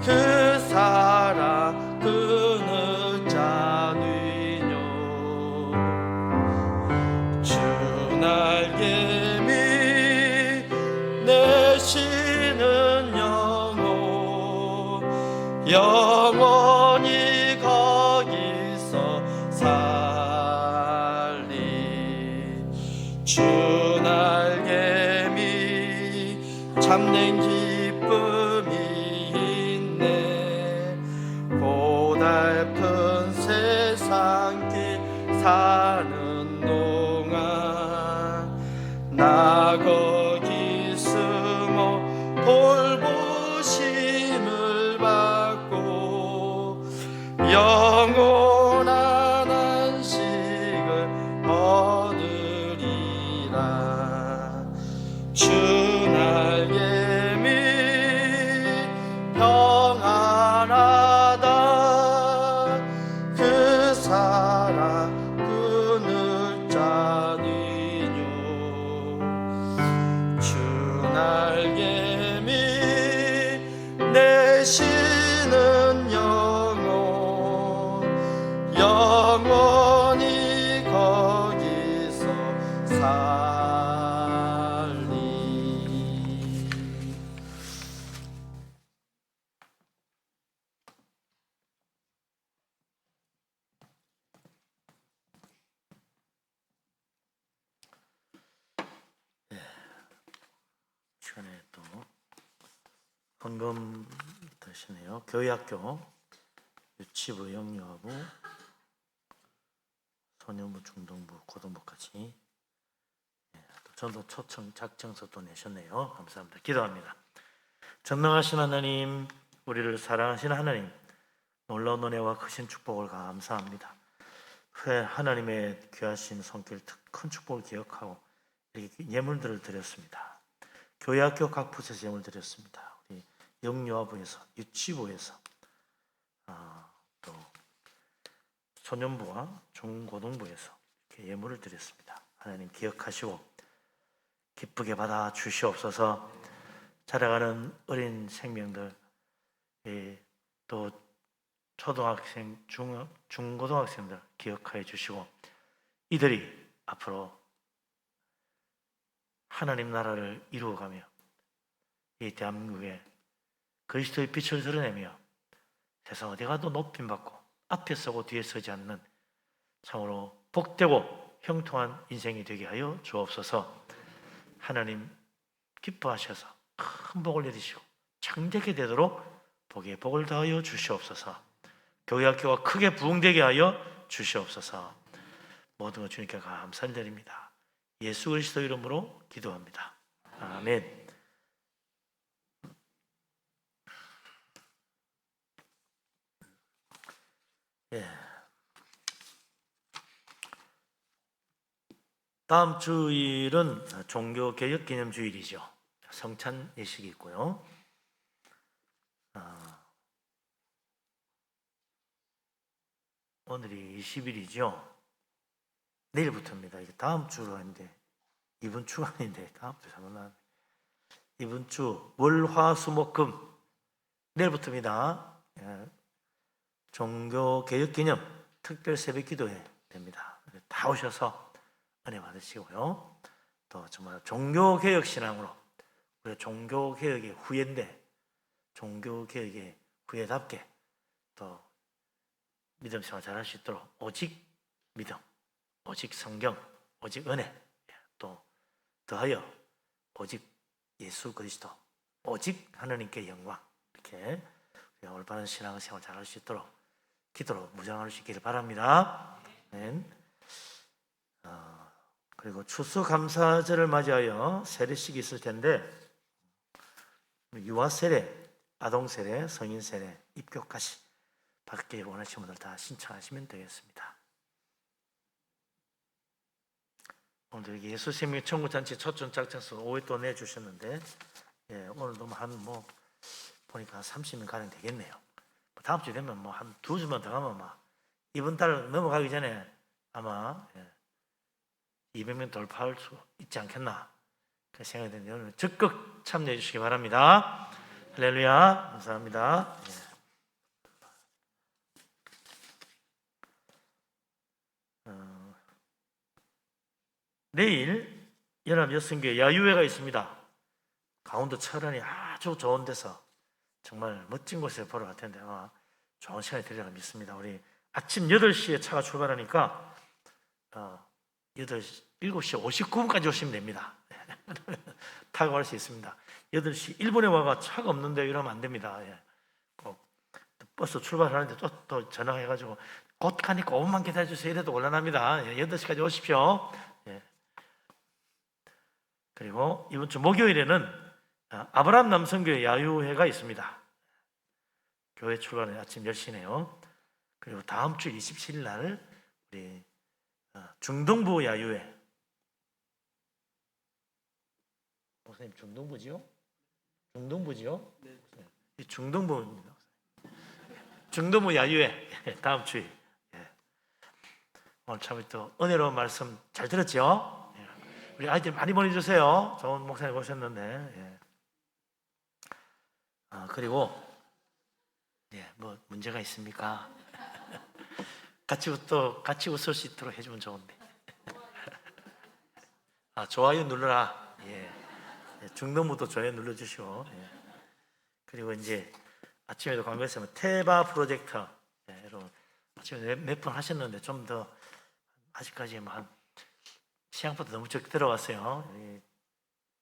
그 사랑 그늘 자뉘뇨 주 날개미 내쉬는 영원히 거기서 살리 주 날개미 참된 기쁨이 있네 고달픈 세상길 사는 동안 나 거기 숨어 돌보심을 받고 영원한 안식을 얻으리라 주 날개미 평안하다 그 사랑 그늘 자뉘뇨 주 날개미 내쉬는 영원히 거기서 살리 시간에 또 헌금 드시네요. 교회학교, 유치부, 영유아부, 소년부, 중등부, 고등부까지 또 전도 초청 작정서 또 내셨네요. 감사합니다. 기도합니다. 전능하신 하나님, 우리를 사랑하시는 하나님, 놀라운 은혜와 크신 축복을 감사합니다. 회 하나님의 귀하신 손길 큰 축복을 기억하고 이렇게 예물들을 드렸습니다. 교회학교 각 부서에서 예물 드렸습니다. 우리 영유아부에서, 유치부에서, 또 소년부와 중고등부에서 이렇게 예물을 드렸습니다. 하나님 기억하시고 기쁘게 받아 주시옵소서. 자라가는 어린 생명들, 또 초등학생, 중고등학생들 기억하여 주시고 이들이 앞으로 하나님 나라를 이루어가며 이 대한민국에 그리스도의 빛을 드러내며 세상 어디 가도 높임받고 앞에 서고 뒤에 서지 않는 참으로 복되고 형통한 인생이 되게 하여 주옵소서. 하나님 기뻐하셔서 큰 복을 내리시고 창대하게 되도록 복에 복을 더하여 주시옵소서. 교회학교가 크게 부흥되게 하여 주시옵소서. 모든 것 주님께 감사를 드립니다. 예수 그리스도 이름으로 기도합니다. 아멘. 다음 주일은 종교개혁기념주일이죠. 성찬 예식이 있고요. 오늘이 20일이죠. 내일부터입니다. 이게 다음 주로 하는데 이번 주가 아닌데 다음 주 잘못나네. 이번 주 월화수목금 내일부터입니다. 종교개혁기념 특별 새벽기도회 됩니다. 다 오셔서 은혜 받으시고요. 또 정말 종교개혁 신앙으로 우리 종교개혁의 후예인데 종교개혁의 후예답게 또 믿음 생활 잘할 수 있도록 오직 믿음, 오직 성경, 오직 은혜, 또 더하여 오직 예수 그리스도, 오직 하나님께 영광, 이렇게 올바른 신앙생활 잘할 수 있도록 기도로 무장할 수 있기를 바랍니다. 그리고 추수감사절을 맞이하여 세례식이 있을 텐데 유아세례, 아동세례, 성인세례, 입교까지 받기 원하시는 분들 다 신청하시면 되겠습니다. 오늘 예수생명 천국잔치 초청 작정서 5회 또 내주셨는데 오늘도 보니까 30명 가량 되겠네요. 다음 주 되면 한 2주만 더 가면 이번 달 넘어가기 전에 아마 200명 돌파할 수 있지 않겠나 그 생각이 드는데 오늘 적극 참여해 주시기 바랍니다. 할렐루야. 감사합니다. 내일 연합여성교회 야유회가 있습니다. 강원도 철원이 아주 좋은 데서 정말 멋진 곳에 보러 갈 텐데 좋은 시간이 되리라 믿습니다. 우리 아침 8시에 차가 출발하니까 7시 59분까지 오시면 됩니다. 타고 갈 수 있습니다. 8시 1분에 와가 차가 없는데 이러면 안 됩니다. 꼭 버스 출발하는데 또 전화해가지고 곧 가니까 5분만 기다려주세요 이래도 곤란합니다. 8시까지 오십시오. 그리고 이번 주 목요일에는 아브라함 남성교회 야유회가 있습니다. 교회 출발은 아침 10시네요. 그리고 다음 주 27일 날 우리 중동부 야유회. 목사님 중동부지요? 중동부지요? 네. 중동부입니다. 중동부 야유회 다음 주에. 오늘 참 또 은혜로운 말씀 잘 들었죠? 우리 아이들 많이 보내주세요. 좋은 목사님 오셨는데. 그리고 뭐 문제가 있습니까? 같이 웃을 수 있도록 해주면 좋은데. 좋아요 눌러라. 중동부도 좋아요 눌러주시고. 그리고 이제 아침에도 광고했으면 테바 프로젝트. 여러분 아침에 몇 번 하셨는데 좀 더 아직까지 한 시향보다 너무 적게 들어왔어요.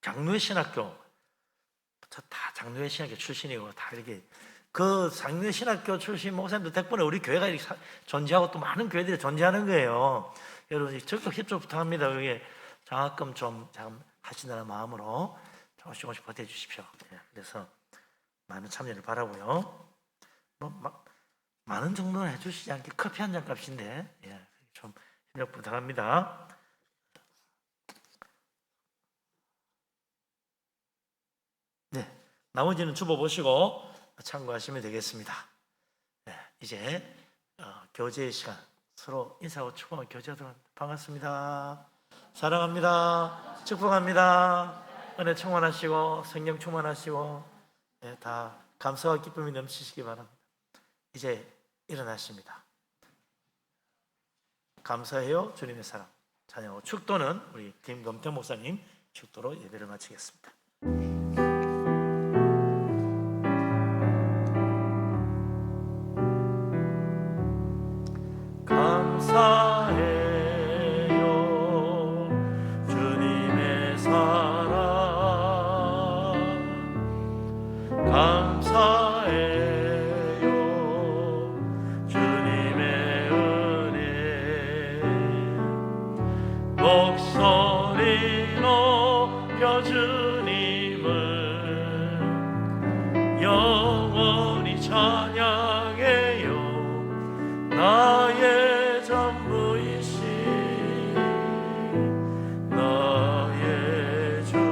장로회 신학교 다 장로회 신학교 출신이고 다 이렇게 그 장로회 신학교 출신 목사님들 덕분에 우리 교회가 이렇게 존재하고 또 많은 교회들이 존재하는 거예요. 여러분 적극 협조 부탁합니다. 여기 장학금 좀 하신다는 마음으로 조금씩 버텨주십시오. 그래서 많은 참여를 바라고요. 많은 정도는 해주시지 않게 커피 한 잔 값인데 좀 협력 부탁합니다. 나머지는 주보 보시고 참고하시면 되겠습니다. 이제 교제의 시간 서로 인사하고 축복하고 교제하도록 반갑습니다. 사랑합니다. 축복합니다. 은혜 충만하시고 성령 충만하시고 다 감사와 기쁨이 넘치시기 바랍니다. 이제 일어나십니다. 감사해요 주님의 사랑. 찬양하고 축도는 우리 김검태 목사님 축도로 예배를 마치겠습니다. 감사해요 주님의 사랑 감사해요 주님의 은혜 목소리 높여 주님을 영원히 찬양해요 나의 전부이신 나의 주님.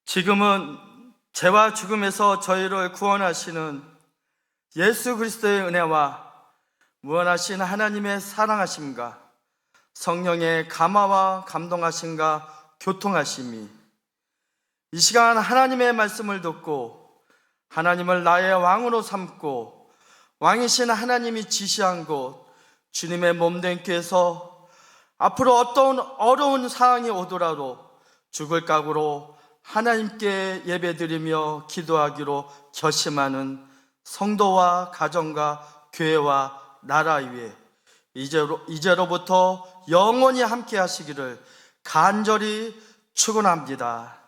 지금은 죄와 죽음에서 저희를 구원하시는 예수 그리스도의 은혜와 무한하신 하나님의 사랑하심과 성령의 감화와 감동하심과 교통하심이 이 시간 하나님의 말씀을 듣고 하나님을 나의 왕으로 삼고 왕이신 하나님이 지시한 곳 주님의 몸된 교회에서 앞으로 어떤 어려운 상황이 오더라도 죽을 각오로 하나님께 예배드리며 기도하기로 결심하는 성도와 가정과 교회와 나라 위에 이제로부터 영원히 함께 하시기를 간절히 축원합니다.